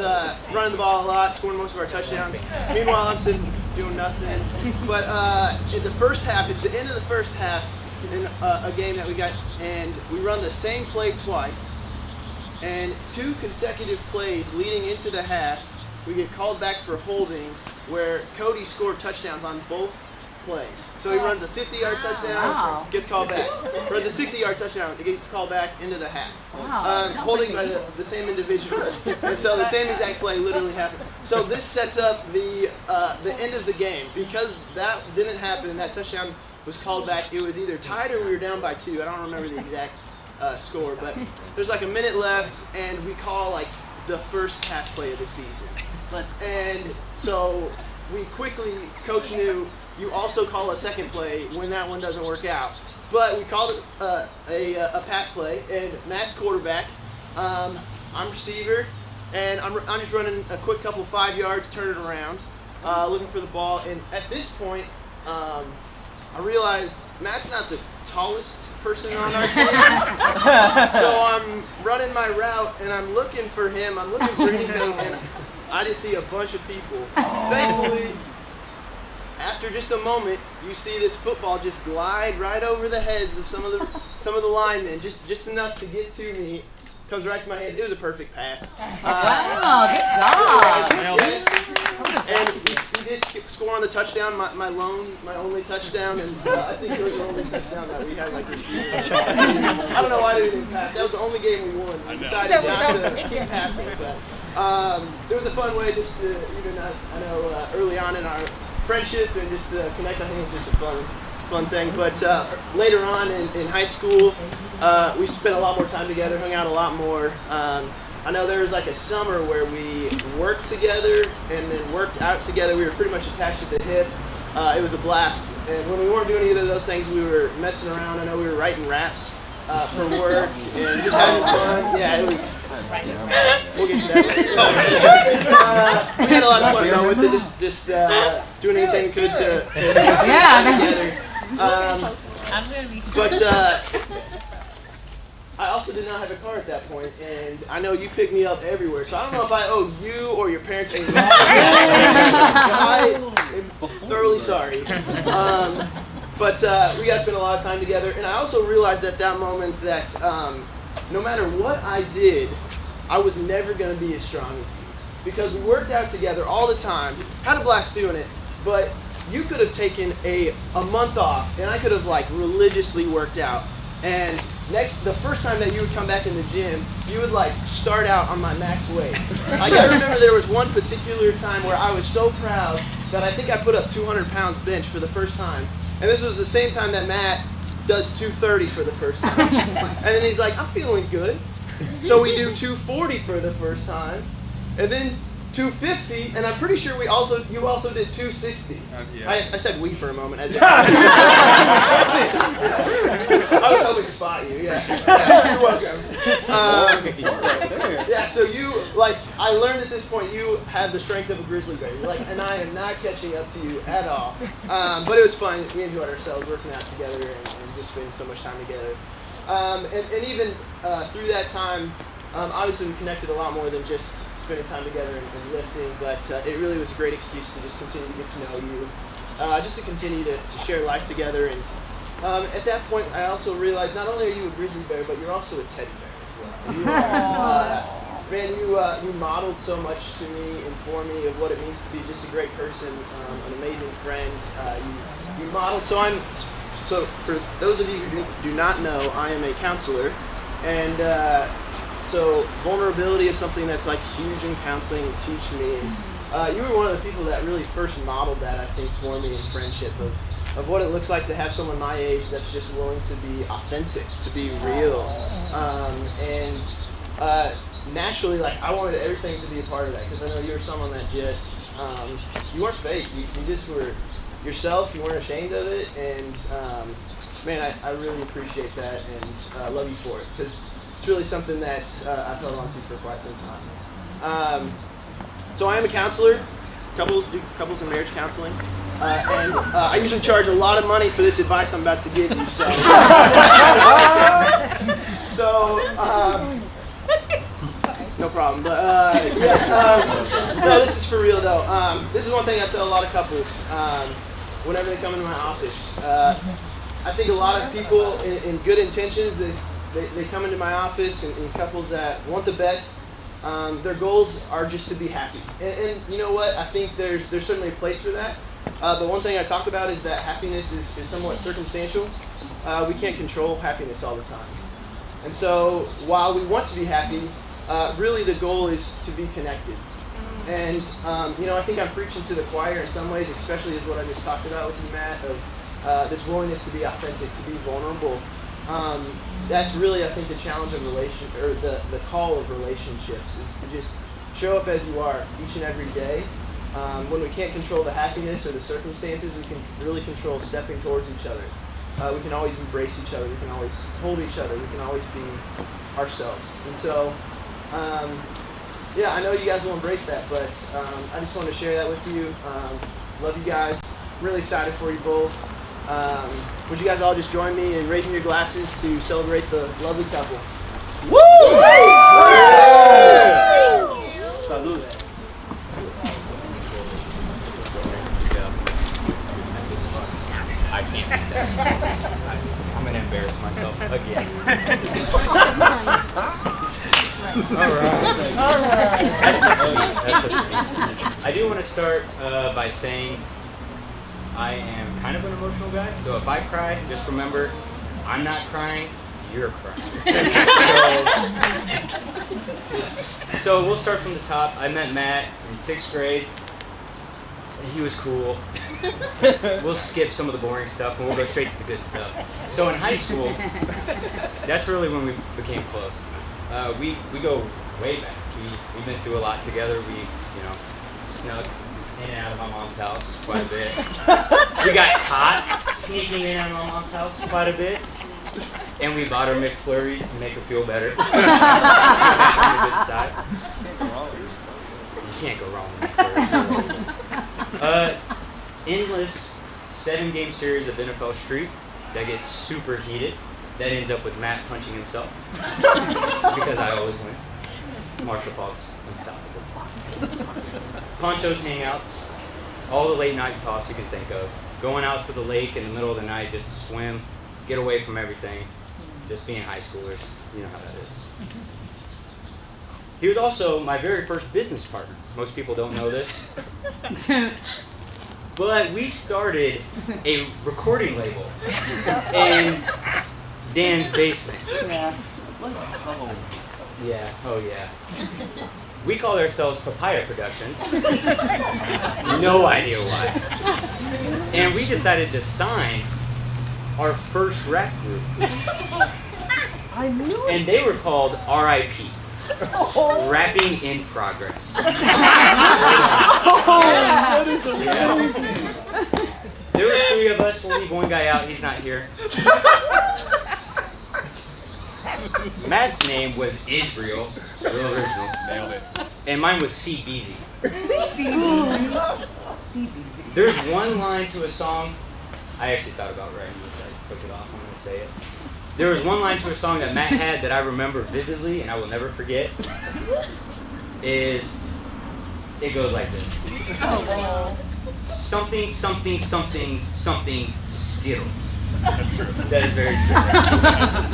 running the ball a lot, scoring most of our touchdowns. Meanwhile, I'm sitting doing nothing. But in the first half, it's the end of the first half in a game that we got, and we run the same play twice. And 2 consecutive plays leading into the half, we get called back for holding, where Cody scored touchdowns on both plays. So he runs a 50-yard touchdown, gets called back. Runs a 60-yard touchdown, it gets called back into the half. Holding by the same individual. And so the same exact play literally happened. So this sets up the end of the game. Because that didn't happen and that touchdown was called back, it was either tied or we were down by 2. I don't remember the exact score, but there's like a minute left, and we call like the first pass play of the season. And so we quickly, Coach knew, you also call a second play when that one doesn't work out. But we called it a pass play, and Matt's quarterback. I'm receiver, and I'm just running a quick couple 5 yards, turn it around, looking for the ball. And at this point, I realize Matt's not the tallest person on our team. So I'm running my route, and I'm looking for him. I'm looking for anything, and I just see a bunch of people. Thankfully, after just a moment, you see this football just glide right over the heads of some of the linemen, just enough to get to me. comes right to my hands. It was a perfect pass. Wow, good job. Yes. And he did score on the touchdown, my only touchdown, and I think it was the only touchdown that we had like receiving. I don't know why they didn't pass. That was the only game we won. We decided not to keep passing, but it was a fun way just to even I know early on in our friendship and just to connect. I think it was just a fun thing. But later on in high school, we spent a lot more time together, hung out a lot more. I know there was like a summer where we worked together and then worked out together. We were pretty much attached at the hip. It was a blast. And when we weren't doing either of those things, we were messing around. I know we were writing raps for work and just having fun. Yeah, it was. We'll get to that. We had a lot of fun though with it, just doing anything we could to together. But I also did not have a car at that point, and I know you picked me up everywhere, so I don't know if I owe you or your parents a lot. I am thoroughly sorry. But we got to spend a lot of time together, and I also realized at that moment that no matter what I did, I was never going to be as strong as you. Because we worked out together all the time, had a blast doing it, but you could have taken a month off, and I could have like religiously worked out. And the first time that you would come back in the gym, you would like start out on my max weight. I remember there was one particular time where I was so proud that I think I put up 200 pounds bench for the first time. And this was the same time that Matt does 230 for the first time. And then he's like, I'm feeling good. So we do 240 for the first time. And then 250, and I'm pretty sure you also did 260. Yeah. I said we for a moment, as if I was hoping to spot you. Yeah, you're welcome. Yeah, so you I learned at this point you have the strength of a grizzly bear. And I am not catching up to you at all. But it was fun. We enjoyed ourselves working out together and just spending so much time together. And even through that time, obviously we connected a lot more than just spending time together and lifting, but it really was a great excuse to just continue to get to know you, just to continue to share life together. And at that point, I also realized not only are you a grizzly bear, but you're also a teddy bear as well. You modeled so much to me and for me of what it means to be just a great person, an amazing friend. You modeled. So for those of you who do not know, I am a counselor, and so vulnerability is something that's like huge in counseling. It's huge to me. And you were one of the people that really first modeled that, I think, for me in friendship of what it looks like to have someone my age that's just willing to be authentic, to be real. And naturally, I wanted everything to be a part of that because I know you were someone that just, you weren't fake. You just were yourself. You weren't ashamed of it. And man, I really appreciate that and love you for it because it's really something that I've held on to for quite some time. So I am a counselor, couples and marriage counseling, and I usually charge a lot of money for this advice I'm about to give you. No problem. But no, this is for real though. This is one thing I tell a lot of couples whenever they come into my office. I think a lot of people in good intentions, they come into my office and couples that want the best. Their goals are just to be happy. And you know what? I think there's certainly a place for that. The one thing I talk about is that happiness is somewhat circumstantial. We can't control happiness all the time. And so while we want to be happy, really the goal is to be connected. And I think I'm preaching to the choir in some ways, especially as what I just talked about with you, Matt, of this willingness to be authentic, to be vulnerable. That's really, I think, the challenge of the call of relationships is to just show up as you are each and every day. When we can't control the happiness or the circumstances, we can really control stepping towards each other. We can always embrace each other. We can always hold each other. We can always be ourselves. And so, I know you guys will embrace that, but I just wanted to share that with you. Love you guys. Really excited for you both. Would you guys all just join me in raising your glasses to celebrate the lovely couple? Woo! Salud. I can't do that. I'm going to embarrass myself again. That's it. I do want to start by saying I am kind of an emotional guy, so if I cry, just remember, I'm not crying, you're crying. So we'll start from the top. I met Matt in 6th grade. He was cool. We'll skip some of the boring stuff and we'll go straight to the good stuff. So in high school, that's really when we became close. We go way back. We've been through a lot together. We, snuck in and out of my mom's house quite a bit. We got caught sneaking in and out of my mom's house quite a bit. And we bought her McFlurries to make her feel better. Back on the good side. You can't go wrong with McFlurries. Endless 7-game series of NFL Street that gets super heated. That ends up with Matt punching himself. Because I always win. Marshall Falk's unstoppable. Poncho's hangouts. All the late night talks you can think of. Going out to the lake in the middle of the night just to swim. Get away from everything. Just being high schoolers. You know how that is. He was also my very first business partner. Most people don't know this. But we started a recording label in Dan's basement. Yeah. Yeah, oh yeah. We called ourselves Papaya Productions. No idea why. And we decided to sign our first rap group. I knew it. And they were called R.I.P. Rapping in Progress. That is amazing. There were 3 of us. We'll leave one guy out. He's not here. Matt's name was Israel, real original. Nailed it. And mine was CBZ. There's one line to a song. I actually thought about writing this. I took it off. I'm going to say it. There was one line to a song that Matt had that I remember vividly and I will never forget. It goes like this. Something, something, something, something, Skittles. That's true. That is very true.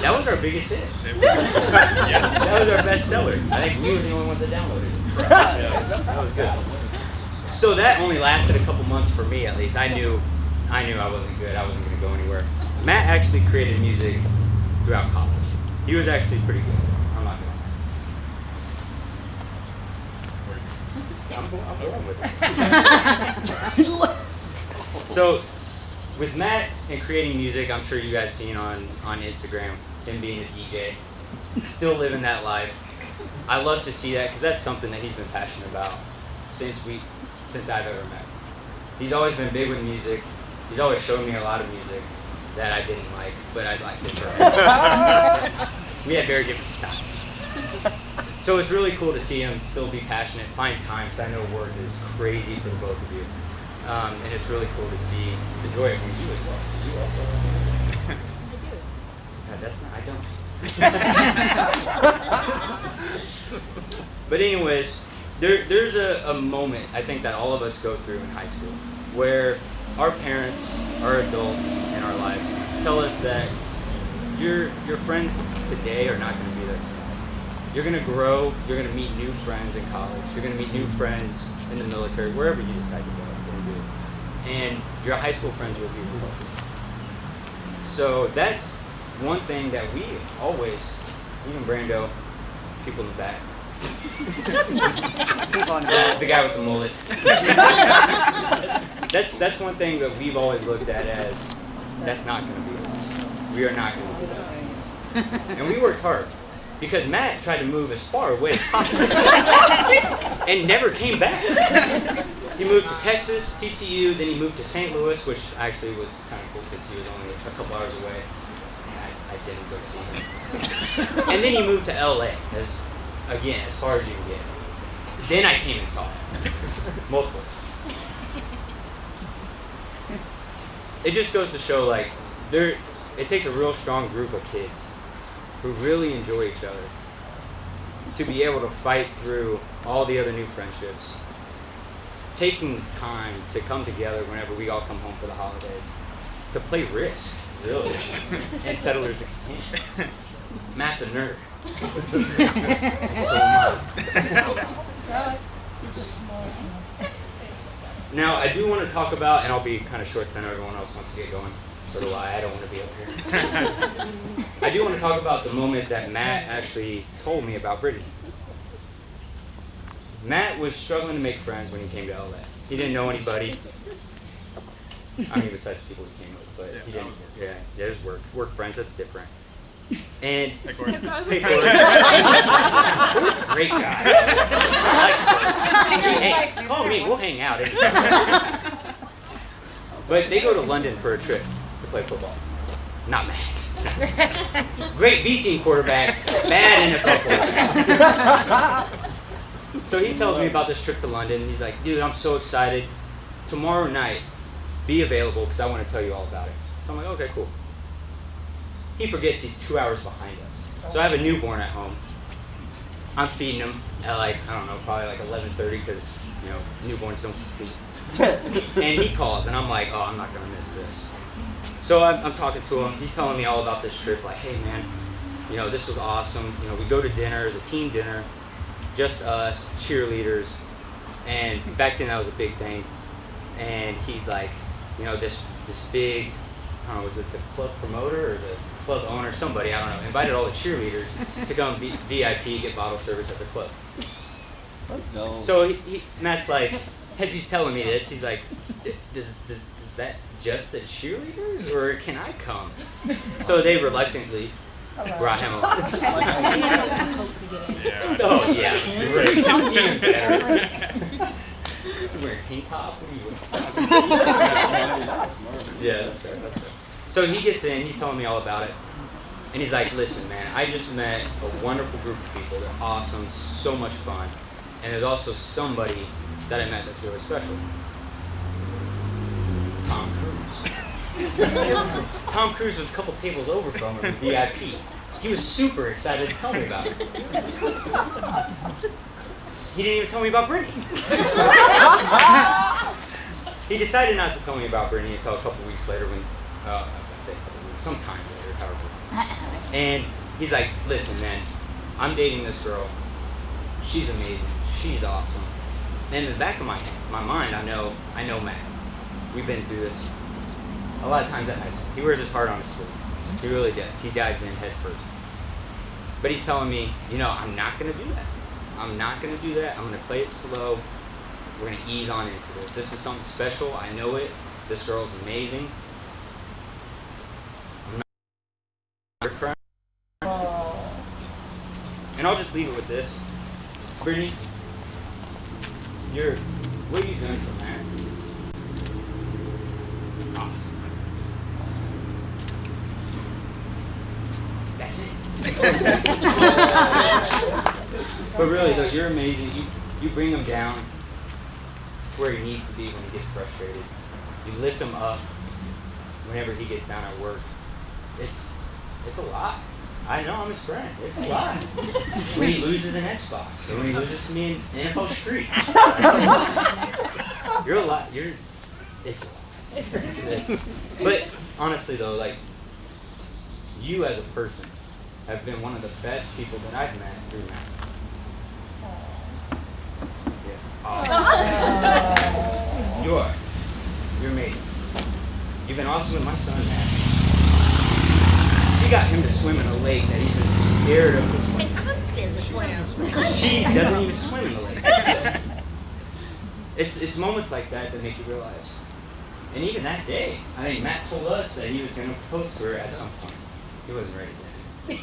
That was our biggest hit. Yes. That was our best seller. I think we were the only ones that downloaded it. That was good. So that only lasted a couple months for me, at least. I knew I wasn't good. I wasn't going to go anywhere. Matt actually created music throughout college. He was actually pretty good. I'm not going to lie. I'm going with it. So, with Matt and creating music, I'm sure you guys seen on Instagram, him being a DJ, still living that life. I love to see that because that's something that he's been passionate about since I've ever met. He's always been big with music. He's always shown me a lot of music that I didn't like, but I liked it. We had very different styles. So it's really cool to see him still be passionate, find time, because I know work is crazy for the both of you. And it's really cool to see the joy it brings you as well. Did you also? I don't. But anyways, there's a moment I think that all of us go through in high school where our parents, our adults in our lives tell us that your friends today are not going to be there. You're going to grow, you're going to meet new friends in college, you're going to meet new friends in the military, wherever you decide to go. And your high school friends will be replaced. So that's one thing that we always, even Brando, people in the back, the guy with the mullet. That's one thing that we've always looked at as, that's not going to be us. We are not going to do that. And we worked hard. Because Matt tried to move as far away as possible and never came back. He moved to Texas, TCU, then he moved to St. Louis, which actually was kind of cool because he was only a couple hours away. And I didn't go see him. And then he moved to LA, as far as you can get. Then I came and saw him. Multiple times. It just goes to show, like, it takes a real strong group of kids who really enjoy each other to be able to fight through all the other new friendships, taking time to come together whenever we all come home for the holidays, to play Risk, really, and Settlers of Catan. Matt's a nerd. So am I. Now, I do want to talk about, and I'll be kind of short because I know everyone else wants to get going. So do I. I don't want to be up here. I do want to talk about the moment that Matt actually told me about Brittany. Matt was struggling to make friends when he came to LA. He didn't know anybody. I mean, besides people he came with, but he didn't. Yeah, there's work friends. That's different. And hey, Corey. He was a great guy. Hey, call me. We'll hang out. But they go to London for a trip to play football. Not Matt. Great B team quarterback, bad NFL quarterback. So he tells me about this trip to London. He's like, dude, I'm so excited. Tomorrow night, be available because I want to tell you all about it. So I'm like, okay, cool. He forgets he's 2 hours behind us. So I have a newborn at home. I'm feeding him at like, I don't know, probably like 11:30 because, you know, newborns don't sleep. And he calls and I'm like, oh, I'm not going to miss this. So I'm talking to him. He's telling me all about this trip. Like, hey, man, you know, this was awesome. You know, we go to dinner as a team dinner, just us, cheerleaders. And back then that was a big thing. And he's like, you know, this big, I don't know, was it the club promoter or the club owner, somebody, I don't know, invited all the cheerleaders to come VIP, get bottle service at the club. Let's go. So Matt's like, as he's telling me this, he's like, is that just the cheerleaders or can I come? So they reluctantly brought him along. Oh yeah, even better. You wearing a tank top? What are you wearing? Yeah, that's fair. So he gets in, he's telling me all about it. And he's like, listen, man, I just met a wonderful group of people. They're awesome, so much fun. And there's also somebody that I met that's really special. Tom Cruise. Tom Cruise was a couple tables over from him in VIP. He was super excited to tell me about it. He didn't even tell me about Brittany. He decided not to tell me about Brittany until a couple weeks later when, I say a couple weeks, sometime later, however. And he's like, listen, man, I'm dating this girl. She's amazing. She's awesome. And in the back of my mind, I know Matt. We've been through this a lot of times at night. He wears his heart on his sleeve. He really does. He dives in head first. But he's telling me, you know, I'm not going to do that. I'm not going to do that. I'm going to play it slow. We're going to ease on into this. This is something special. I know it. This girl's amazing. I'm not crying. And I'll just leave it with this. Brittany, what are you doing for Matt? Awesome. That's it. But really, though, you're amazing. You bring him down to where he needs to be when he gets frustrated. You lift him up whenever he gets down at work. It's a lot. I know, I'm his friend. It's a lot. When he loses an Xbox, or when he loses to me in NFL Street. You're a lot. It's a lot. But honestly, though, like, you as a person have been one of the best people that I've met through Matt. Yeah. You are. You're amazing. You've been awesome with my son, Matt. She got him to swim in a lake that he's been scared of to swim. And I'm scared to swim. She doesn't even swim in the lake. It's moments like that that make you realize. And even that day, I mean, Matt told us that he was going to propose to her at some point. He wasn't ready then.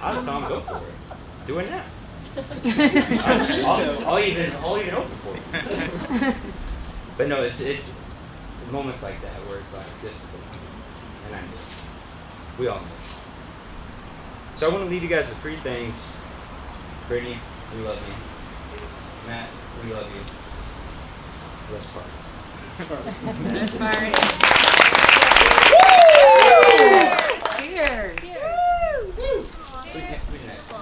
I was telling him, go for it. Do it now. I'll even open for you. But no, it's moments like that where it's like, this is the one. And I know. We all know. So I want to leave you guys with 3 things. Brittany, we love you. Matt, we love you. Let's party. Let's party. Cheers. Who's next?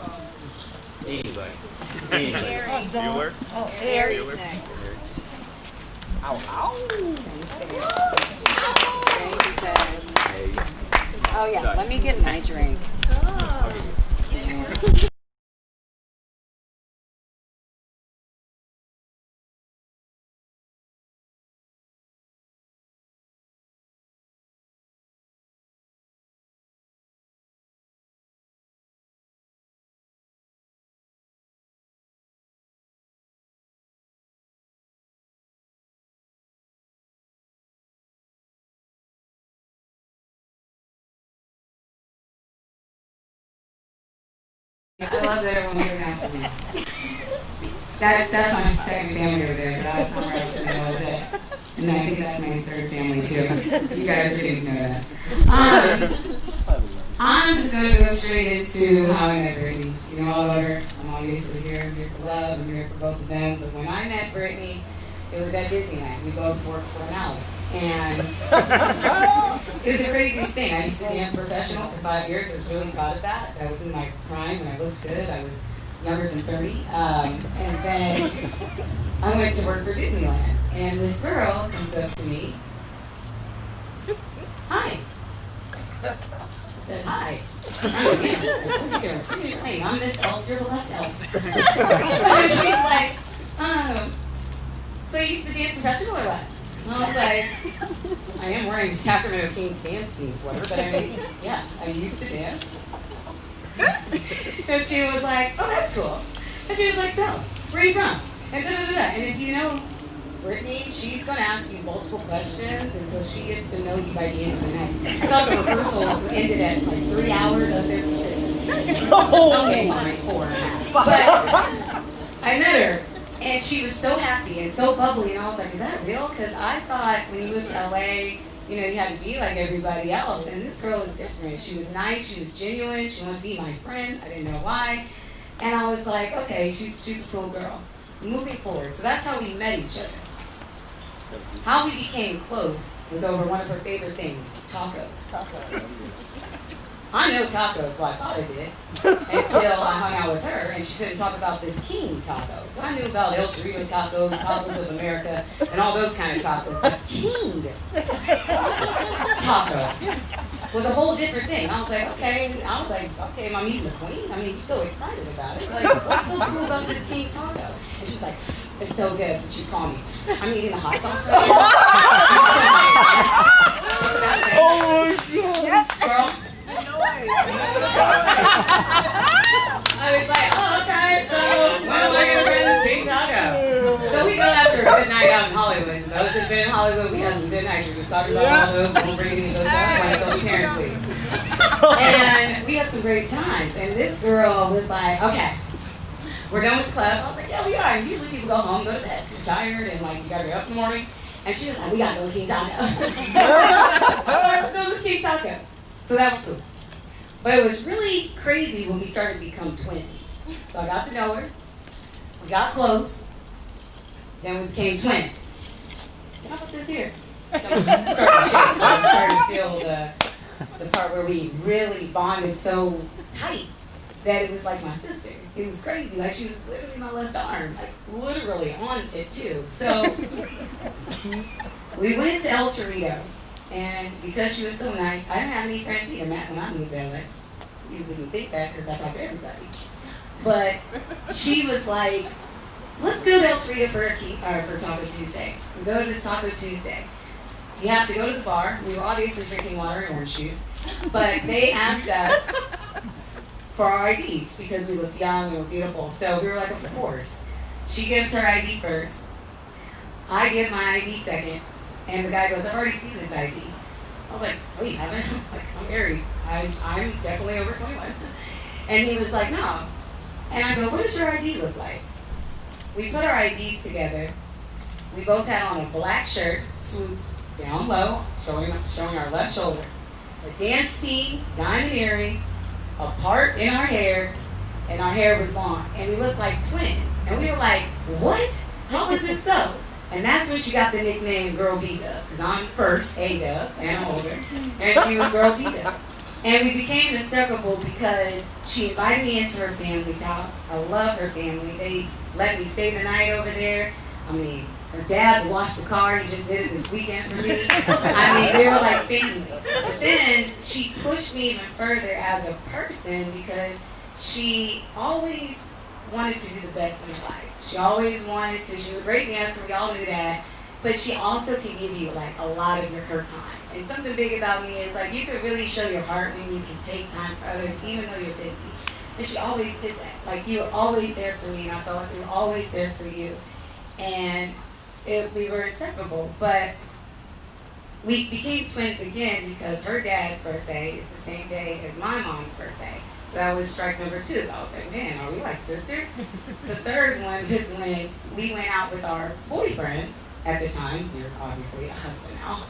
Anybody. Bueller? Oh, Harry's next. Ow, ow. Oh yeah, let me get my drink. I'll give you. I love that everyone here after me. That's my second family over there, but I was somewhere else going to go with it. And I think that's my third family too. You guys are getting to know that. I'm just going to go straight into how I met Brittany. You know, all over. I'm obviously here. I'm here for love. I'm here for both of them. But when I met Brittany, it was at Disneyland. We both worked for an house. And it was the craziest thing. I used to dance professional for 5 years. I was really proud of that. I was in my prime and I looked good. I was younger than 30. And then I went to work for Disneyland. And this girl comes up to me. Hi. I said, hi. I'm Hey, I'm this elf, you're the left elf. And she's like, so you used to dance professional or what? And I was like, I am wearing the Sacramento Kings dance team sweater, but I mean, yeah, I used to dance. And she was like, oh, that's cool. And she was like, so, where are you from? And da-da-da-da. And if you know Brittany, she's going to ask you multiple questions until she gets to know you by the end of the night. I thought the rehearsal ended at like 3 hours. I was there for 6. Okay, fine, 4. But I met her, and she was so happy and so bubbly, and I was like, is that real? Because I thought when you moved to LA, you know, you had to be like everybody else, and this girl is different. She was nice, she was genuine, she wanted to be my friend. I didn't know why. And I was like, okay, she's a cool girl. Moving forward, so that's how we met each other. How we became close was over one of her favorite things, tacos. I know tacos, so I thought I did, until I hung out with her and she couldn't talk about this king taco. So I knew about El Torito tacos, tacos of America, and all those kind of tacos. But king taco was a whole different thing. I was like, okay, am I meeting the queen? I mean, you're so excited about it. Like, what's so cool about this king taco? And she's like, it's so good, but you call me. I'm eating a hot sauce right now. Oh my God. Girl. I was like, oh, okay, so when am I going to try this king taco? So we go after a good night out in Hollywood. Those who've been in Hollywood, we had some good nights. We were just talking about all those. We won't bring any of those up. My so parents leave. And we had some great times. And this girl was like, okay, we're done with the club. I was like, yeah, we are. And usually people go home, go to bed. You're tired, and like you got to get up in the morning. And she was like, we got to go to King Taco. Let's go to this King Taco. So that was cool. But it was really crazy when we started to become twins. So I got to know her. We got close. Then we became twins. Can I put this here? I'm starting to shake. I'm starting to feel the part where we really bonded so tight that it was like my sister. It was crazy. Like she was literally my left arm. Like literally on it too. So we went to El Torito. And because she was so nice, I didn't have any friends either, Matt, when I moved to LA. You wouldn't think that because I talk to everybody. But she was like, let's go to El Torito for Taco Tuesday. We go to this Taco Tuesday. You have to go to the bar. We were obviously drinking water and orange juice. But they asked us for our IDs because we looked young and we were beautiful. So we were like, of course. She gives her ID first. I give my ID second. And the guy goes, I've already seen this ID. I was like, oh, you haven't? Like, I'm married. I'm definitely over 21. And he was like, no. And I go, what does your ID look like? We put our IDs together. We both had on a black shirt, swooped down low, showing our left shoulder. A dance team, diamond earring, a part in our hair, and our hair was long. And we looked like twins. And we were like, what? How is this so? And that's when she got the nickname Girl B-Dub, because I'm first A-Dub, and I'm older, and she was Girl B-Dub. And we became inseparable because she invited me into her family's house. I love her family. They let me stay the night over there. I mean, her dad washed the car. He just did it this weekend for me. I mean, they were like family. But then she pushed me even further as a person because she always wanted to do the best in life. She always wanted to. She was a great dancer. We all knew that. But she also can give you like a lot of her time. And something big about me is like you can really show your heart when you can take time for others, even though you're busy. And she always did that. Like you were always there for me, and I felt like we were always there for you. And we were inseparable. But we became twins again because her dad's birthday is the same day as my mom's birthday. So that was strike number 2. I was like, man, are we like sisters? The third one was when we went out with our boyfriends at the time. You're obviously a husband now.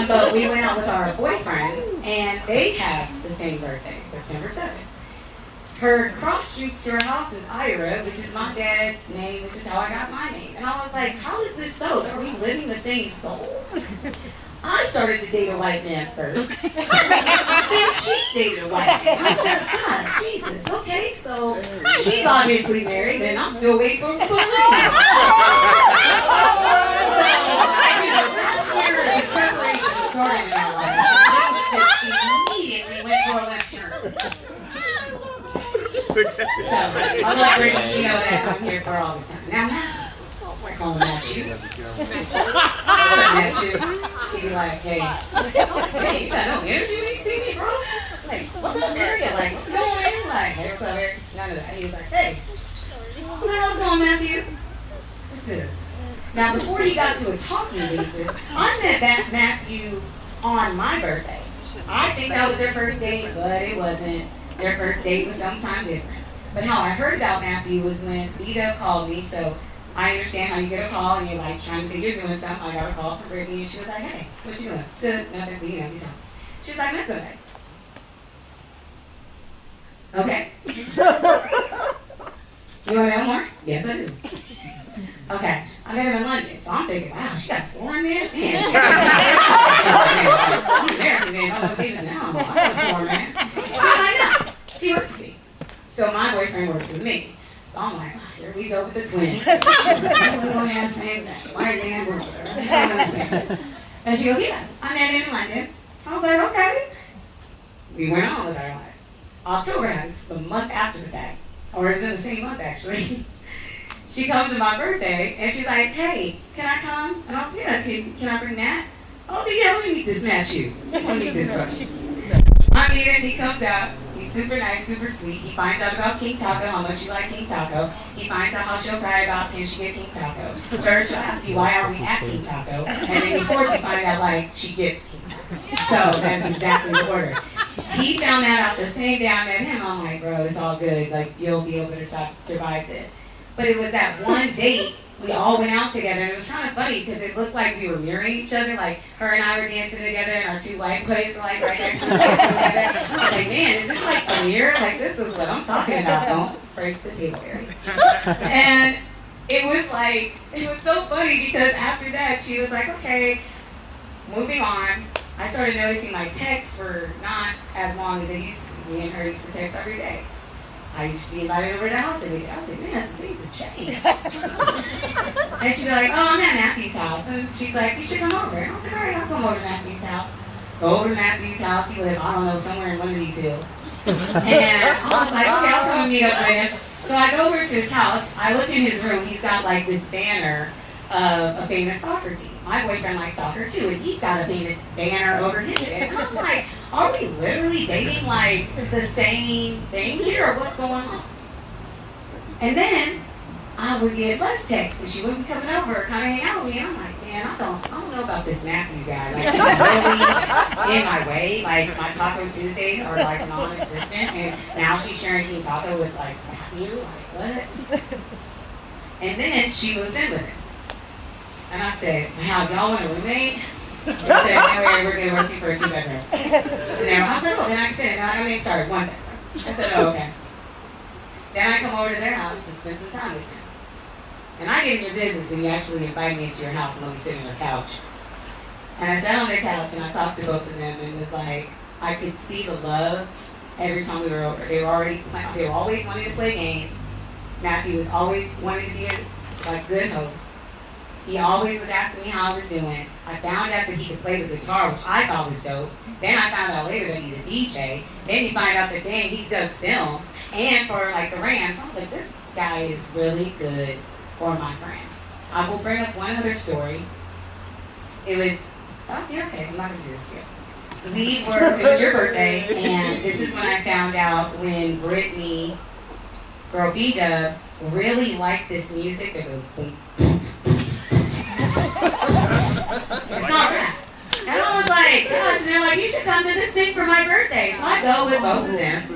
But we went out with our boyfriends, and they have the same birthday, September 7th. Her cross streets to her house is Ira, which is my dad's name, which is how I got my name. And I was like, how is this so? Are we living the same soul? I started to date a white man first. Then she dated a white man. I said, God, Jesus, okay, so she's obviously married, and I'm still waiting for the ring. So, that's where the separation started in our life. Things just immediately went for a left turn. So, I'll let Brittany, she know that I'm here for all the time. Now, we're calling at you. At you. He'd be like, hey, you got no energy when you see me, bro? Like, what's up, Mary? I'm like, what's going on? Like, hey, what's up, Mary? None of that. He was like, hey, what the hell's going on, Matthew? Just good. Now, before he got to a talking basis, I met Matthew on my birthday. I think that was their first date, but it wasn't. Their first date was sometime different. But how I heard about Matthew was when Vita called me, so I understand how you get a call and you're like trying to think you're doing something. I got a call from Brittany and she was like, hey, what you doing? Good, nothing, you know, you tell me. She was like, that's okay. Okay. You want to know more? Yes, I do. Okay. I met him in London, so I'm thinking, wow, she got a foreign man? Man, she got American man. Oh, he was now. I'm a foreign man. She was like, no, he works with me. So my boyfriend works with me. So I'm like, oh, here we go with the twins. She was like, we're going to have the same thing. White man, we're the same. And she goes, yeah, I met him in London. I was like, okay. We went on with our lives. October happens the month after the fact. Or it was in the same month, actually. She comes to my birthday, and she's like, hey, can I come? And I was like, yeah, can I bring Matt? I was like, yeah, let me meet this Matt you. Let me meet this brother. I meet him, he comes out. He's super nice, super sweet. He finds out about King Taco, how much she likes King Taco. He finds out how she'll cry about can she get King Taco. Third, she'll ask you, why aren't we at King Taco? And then fourth, you find out, like, she gets King Taco. So that's exactly the order. He found that out the same day I met him. I'm like, bro, it's all good. Like, you'll be able to survive this. But it was that one date, we all went out together, and it was kind of funny because it looked like we were mirroring each other. Like, her and I were dancing together, and our two white boys were like right next to each other. I was like, man, is this like a mirror? Like, this is what I'm talking about. Don't break the table, Mary. And it was so funny because after that, she was like, okay, moving on. I started noticing my texts were not as long as they used to be. Me and her used to text every day. I used to be invited over to the house every day. I was like, man, some things have changed. And she'd be like, oh, I'm at Matthew's house. And she's like, you should come over. And I was like, all right, I'll come over to Matthew's house. Go over to Matthew's house. He lived, I don't know, somewhere in one of these hills. And I was like, okay, I'll come and meet up with him. So I go over to his house. I look in his room. He's got like this banner of a famous soccer team. My boyfriend likes soccer too, and he's got a famous banner over his head. And I'm like, are we literally dating like the same thing here, or what's going on? And then I would get less texts, and she would be coming over, kind of hang out with me. And I'm like, man, I don't know about this Matthew guy. Like, he's really in my way. Like, my Taco Tuesdays are like non-existent, and now she's sharing King Taco with like Matthew. Like, what? And then she moves in with him. And I said, wow, do y'all want a roommate? They said, no, we're good, working for a 2-bedroom. And I said, oh, then I can fit it. Sorry, 1 bedroom. I said, oh, okay. Then I come over to their house and spend some time with them. And I get in your business when you actually invite me into your house and let me sit on the couch. And I sat on their couch and I talked to both of them, and it was like, I could see the love every time we were over. They were always wanting to play games. Matthew was always wanting to be a good host. He always was asking me how I was doing. I found out that he could play the guitar, which I thought was dope. Then I found out later that he's a DJ. Then you find out that, dang, he does film. And for, like, the Rams, I was like, this guy is really good for my friend. I will bring up one other story. It was, yeah, okay, I'm not going to do this yet. It was your birthday, and this is when I found out when Brittany, girl B-Dub, really liked this music that goes boom. It's not rap. And And I was like, gosh, and they're like, you should come to this thing for my birthday. So I go with both of them.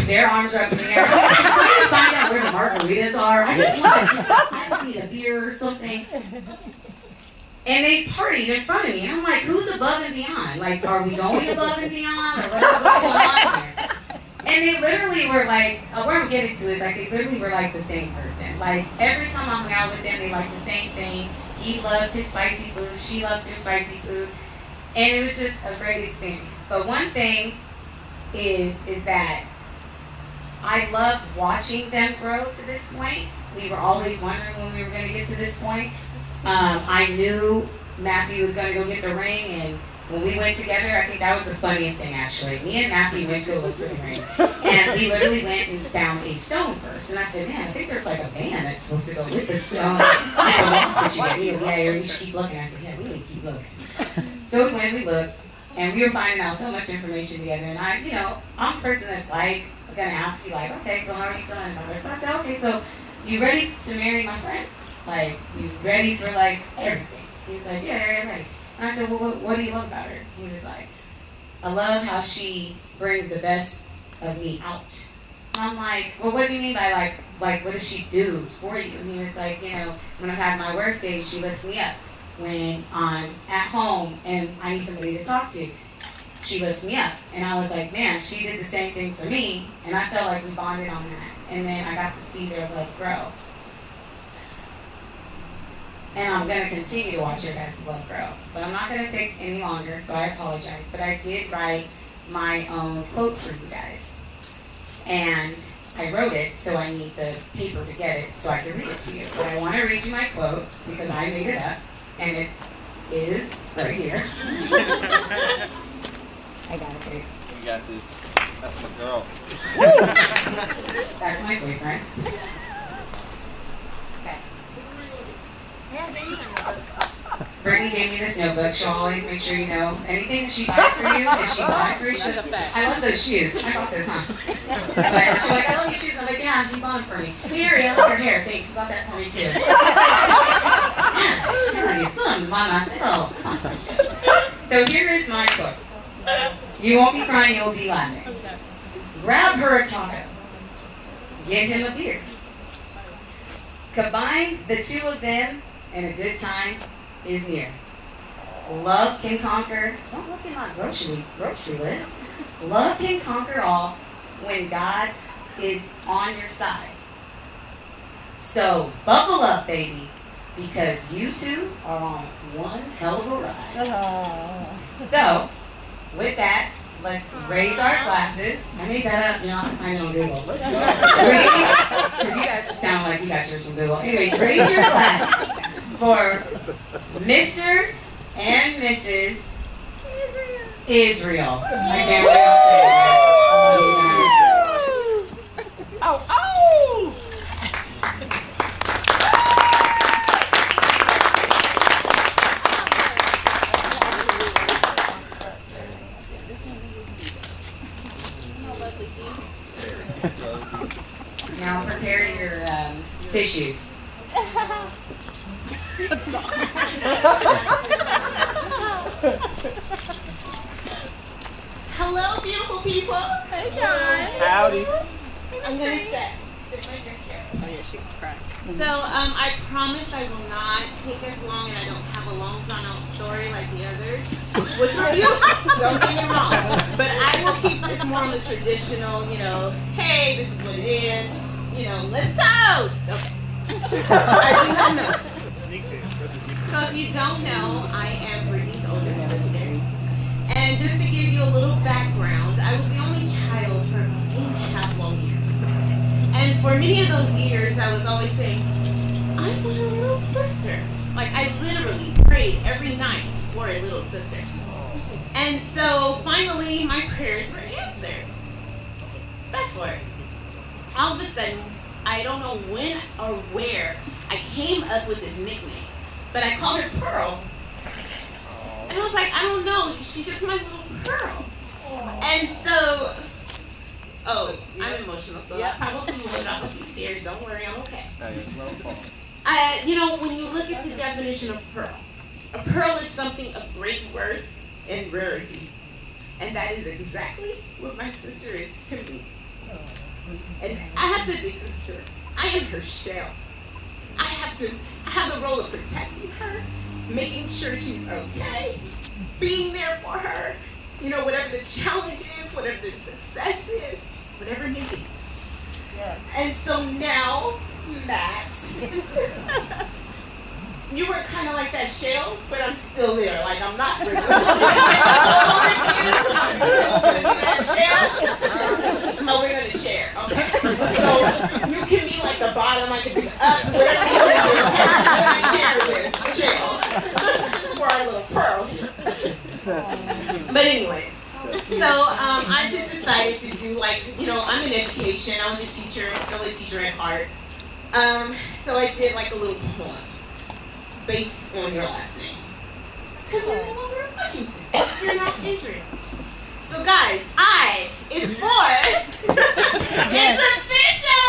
Their arms are up in the air. I'm trying to find out where the margaritas are. I just need a beer or something. And they partied in front of me. And I'm like, who's above and beyond? Like, are we going above and beyond? Or what's going on here? And they literally were like, where I'm getting to is like, they literally were like the same person. Like, every time I hung out with them, they liked the same thing. He loved his spicy food. She loved her spicy food. And it was just a great experience. But one thing is that I loved watching them grow to this point. We were always wondering when we were going to get to this point. I knew Matthew was going to go get the ring, and when we went together, I think that was the funniest thing, actually. Me and Matthew went to go look for the ring, and we literally went and found a stone first. And I said, man, I think there's like a band that's supposed to go with the stone and the walk that you get. He goes, yeah, you should keep looking. I said, yeah, we need to keep looking. So we went, we looked, and we were finding out so much information together. And I'm a person that's like, I'm going to ask you, like, okay, so how are you feeling about it? So I said, okay, so you ready to marry my friend? Like, you ready for, like, everything? He was like, yeah, I'm ready. And I said, well, what do you love about her? He was like, I love how she brings the best of me out. And I'm like, well, what do you mean by, like, what does she do for you? And he was like, when I'm having my worst days, she lifts me up. When I'm at home and I need somebody to talk to, she lifts me up. And I was like, man, she did the same thing for me. And I felt like we bonded on that. And then I got to see their love grow. And I'm going to continue to watch your guys' love grow. But I'm not going to take any longer, so I apologize. But I did write my own quote for you guys. And I wrote it, so I need the paper to get it so I can read it to you. But I want to read you my quote because I made it up. And it is right here. I got it, babe. You got this. That's my girl. That's my boyfriend. Okay. Brittany gave me this notebook. She'll always make sure you know anything that she buys for you. If she buys for you, she says, I love those shoes. I bought those, huh? But she's like, I love your shoes. I'm like, yeah, you bought them for me. Mary, I love your hair. Thanks. You bought that for me, too. So here is my quote. You won't be crying, you'll be laughing. Grab her a taco. Give him a beer. Combine the two of them and a good time is near. Love can conquer. Don't look at my grocery list. Love can conquer all when God is on your side. So buckle up, baby, because you two are on one hell of a ride. So, with that, let's raise our glasses. I made that up, I know Google. Because you guys sound like you guys heard some Google. Anyways, raise your glass for Mr. and Mrs. Israel. I can't wait to say that. Oh! Now prepare your tissues. Hello, beautiful people. Hey, guys. Howdy. I'm gonna sit my drink here. Oh yeah, she can cry. So I promise I will not take as long, and I don't have a long drawn out story like the others, which are beautiful. Don't get me wrong, but I will keep this more on the traditional. Hey, this is what it is. Let's toast. Okay. I do have notes. So if you don't know, I am Brittany's older sister. And just to give you a little background, I was the only child for 8.5 long years. And for many of those years, I was always saying, I want a little sister. Like, I literally prayed every night for a little sister. And so finally, my prayers were answered. Fast forward. All of a sudden, I don't know when or where I came up with this nickname, but I called her Pearl. And I was like, I don't know, she's just my little Pearl. And so, I'm emotional, so I probably will end up with a few tears. Don't worry, I'm okay. When you look at the definition of Pearl, A pearl is something of great worth and rarity. And that is exactly what my sister is to me. And as a big sister, I am her shell. I have the role of protecting her, making sure she's okay, being there for her, whatever the challenge is, whatever the success is, whatever it may be. Yeah. And so now, Matt, you were kind of like that shell, but I'm still there. Like, I'm not really. Oh, we're going to share. Okay. So you can be like the bottom, I can be the up, whatever you want to do. We're going to share this shell for our little pearl here. But anyways, so I just decided to do I'm in education. I was a teacher. I'm still a teacher at heart. So I did like a little poem based on your last name. Because you're no longer in Washington. You're not Israel. So guys, I is for it's official!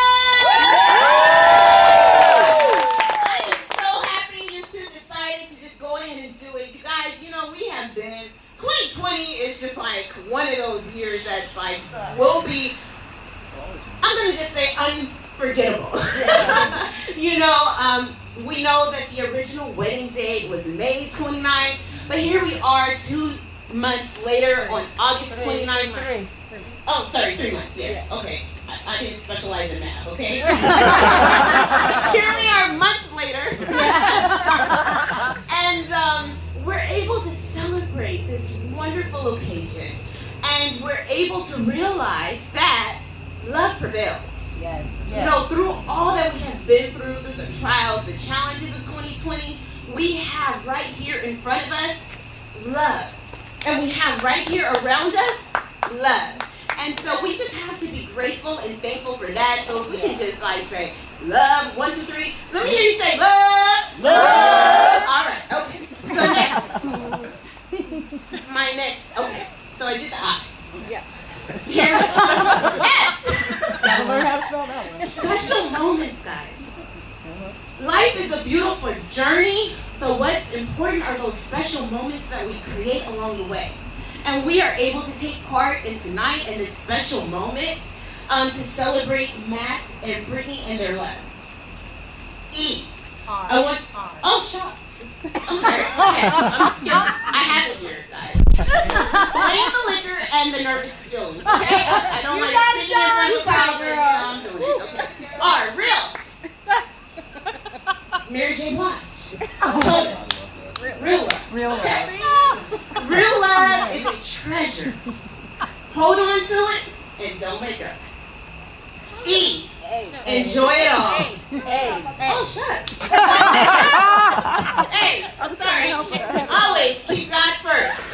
I am so happy you two decided to just go ahead and do it. You guys, we have been 2020 is just like one of those years that's like will be, I'm gonna just say unforgettable. We know that the original wedding date was May 29th, but here we are 2 months later on August 29th. 3 months, yes. Okay. I didn't specialize in math, okay? Here we are months later. And we're able to celebrate this wonderful occasion. And we're able to realize that love prevails. Yes. Through all that we have been through the trials, the challenges of 2020, we have right here in front of us love. And we have right here around us love. And so we just have to be grateful and thankful for that. So if we can just say love, 1, 2, 3. Let me hear you say love. Love. All right. Okay. So okay. So I did the I. Yeah. Here we go. Yes. Gotta learn how to spell that one. Special moments, guys. Life is a beautiful journey, but what's important are those special moments that we create along the way. And we are able to take part in tonight in this special moment to celebrate Matt and Brittany and their love. E. Oh, shucks. I'm sorry. Yes, I have it here, guys. Blame the liquor and the nervous feelings, okay? I don't like speaking in front of a crowd, but I'm doing it, okay? R. Real. Mary J. Blige. Real love. Real love. Okay? Real love is a treasure. Hold on to it and don't let go. E. Enjoy it all. Oh, shucks. Hey, I'm sorry. Always keep God first.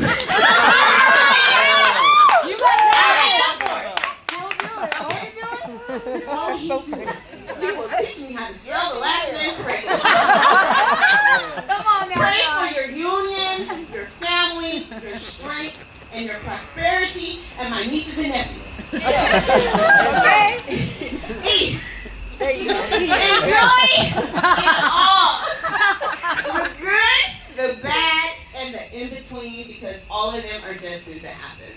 You got He will teach me how to spell the last name correctly. Come on now. Pray for your union, your family, your strength, and your prosperity, and my nieces and nephews. Okay? E. There you go. Enjoy it all. The good, the bad, and the in-between, because all of them are destined to happen.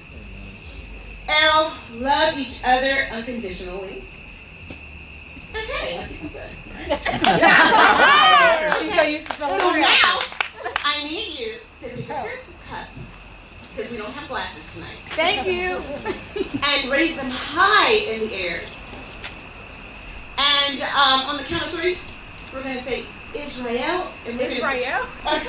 L. Love each other unconditionally. Okay, I think I'm good. Right? She's so used to So now, I need you to pick up your cup, because we don't have glasses tonight. Thank you. And raise them high in the air. And on the count of 3, we're going to say Israel. And we're Israel? Love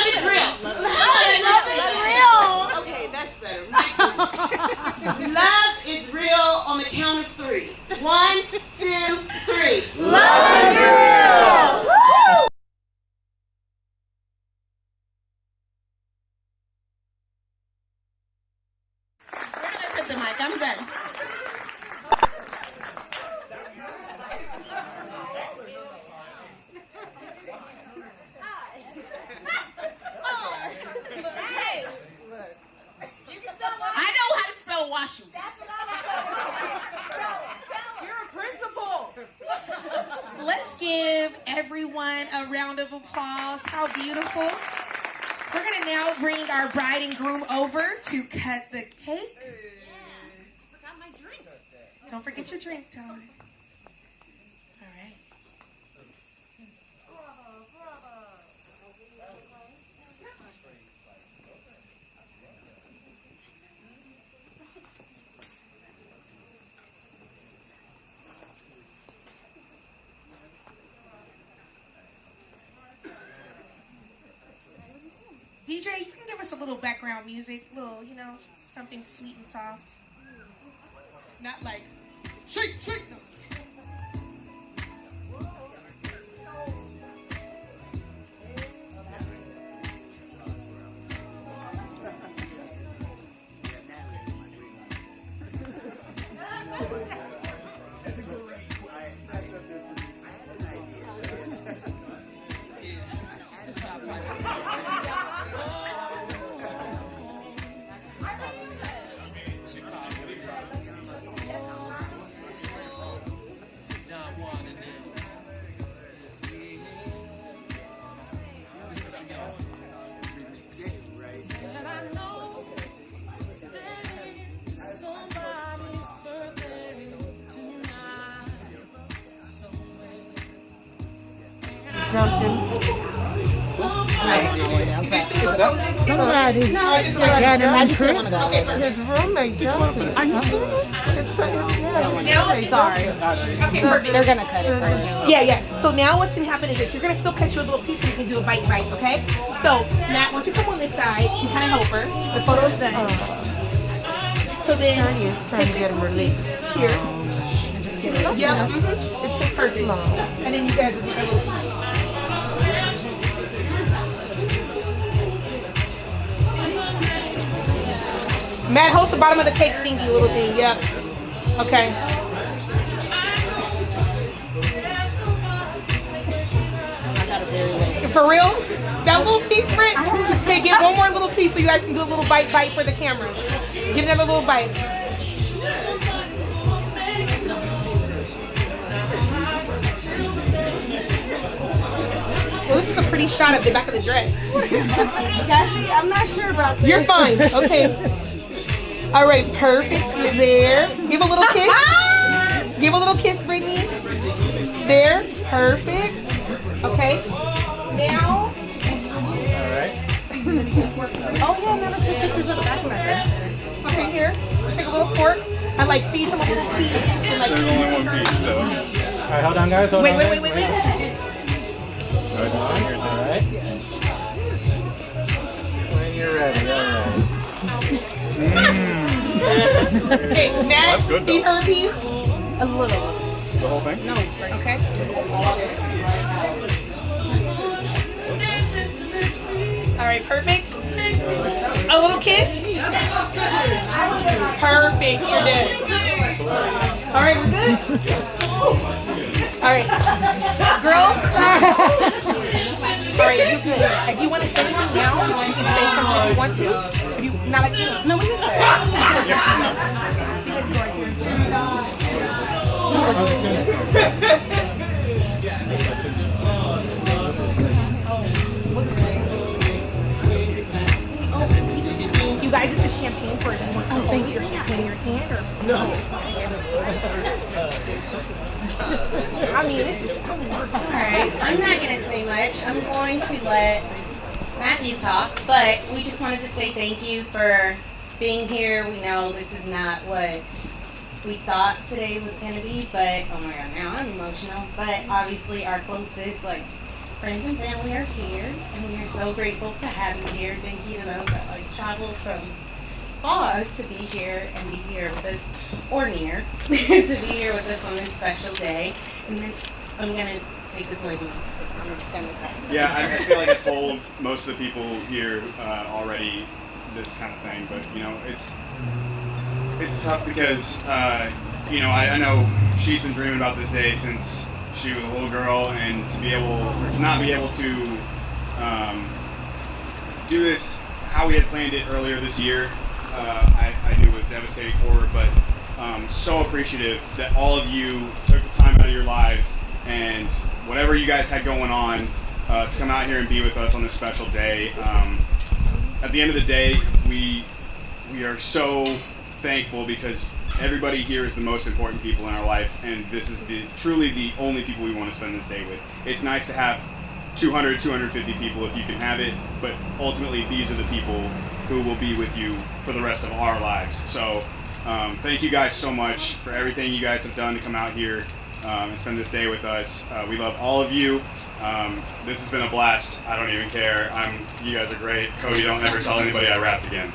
is real. Love is real. Okay, that's better. Love is real on the count of 3. 1, 2, 3. Love is real. Woo! Where did I put the mic? I'm done. Washington. That's what I was You're a principal. Let's give everyone a round of applause. applause. How beautiful. We're going to now bring our bride and groom over to cut the cake. Forgot my drink. Don't forget your drink, darling. All right. DJ, you can give us a little background music, little, something sweet and soft. Not like, shake, shake. No. Somebody got him in prison. His roommate jumped him. Are you serious? Sorry. Okay, perfect. They're gonna cut it first. Yeah. So now what's gonna happen is this: you're gonna still cut you a little piece, and you can do a bite, okay? So Matt, why don't you come on this side? You kind of help her. The photo's done. So then take this little piece here. Yep. Perfect. And then you guys will get a little piece. Matt, hold the bottom of the cake thingy, little thing. Yep. Okay. For real? That little piece, Britt? Okay, get one more little piece so you guys can do a little bite for the camera. Get another little bite. Well, this is a pretty shot of the back of the dress. Cassie, I'm not sure about this. You're fine. Okay. All right, perfect. You're there. Give a little kiss. Give a little kiss, Brittany. There. Perfect. Okay. Now. All right. Oh yeah, never took pictures of the back of my dress. Okay, here. Take a little fork and like feed him a little piece and like. There's only one piece, so. All right, hold on, guys. Hold on. Wait. All right. When you're ready, all right. Okay, Matt, That's good, see though. her piece? A little. The whole thing? No. Okay. All right, perfect. A little kiss. Perfect. You're good. All right, we're good. All right, girls. All right, you good. If you want to say something now, you can say something if you want to. If you not like no, we can say. You guys, it's the champagne for it. Oh, thank you. Your champagne in your hand or no? I mean, alright, I'm not going to say much. I'm going to let Matthew talk, but we just wanted to say thank you for being here. We know this is not what we thought today was going to be, but oh my god, now I'm emotional. But obviously our closest friends and family are here, and we are so grateful to have you here. Thank you to those that traveled from far to be here and be here with us, or near, to be here with us on this special day. And then I'm gonna take this away from you. Yeah, I feel like I told most of the people here already this kind of thing, but it's tough because I know she's been dreaming about this day since she was a little girl, and to not be able to do this how we had planned it earlier this year, I knew was devastating for her, but so appreciative that all of you took the time out of your lives and whatever you guys had going on, to come out here and be with us on this special day. At the end of the day, we are so thankful because everybody here is the most important people in our life, and this is truly the only people we want to spend this day with. It's nice to have 200, 250 people if you can have it, but ultimately these are the people who will be with you for the rest of our lives. So thank you guys so much for everything you guys have done to come out here and spend this day with us. We love all of you. This has been a blast. I don't even care. You guys are great. Cody, don't ever tell anybody I rapped again.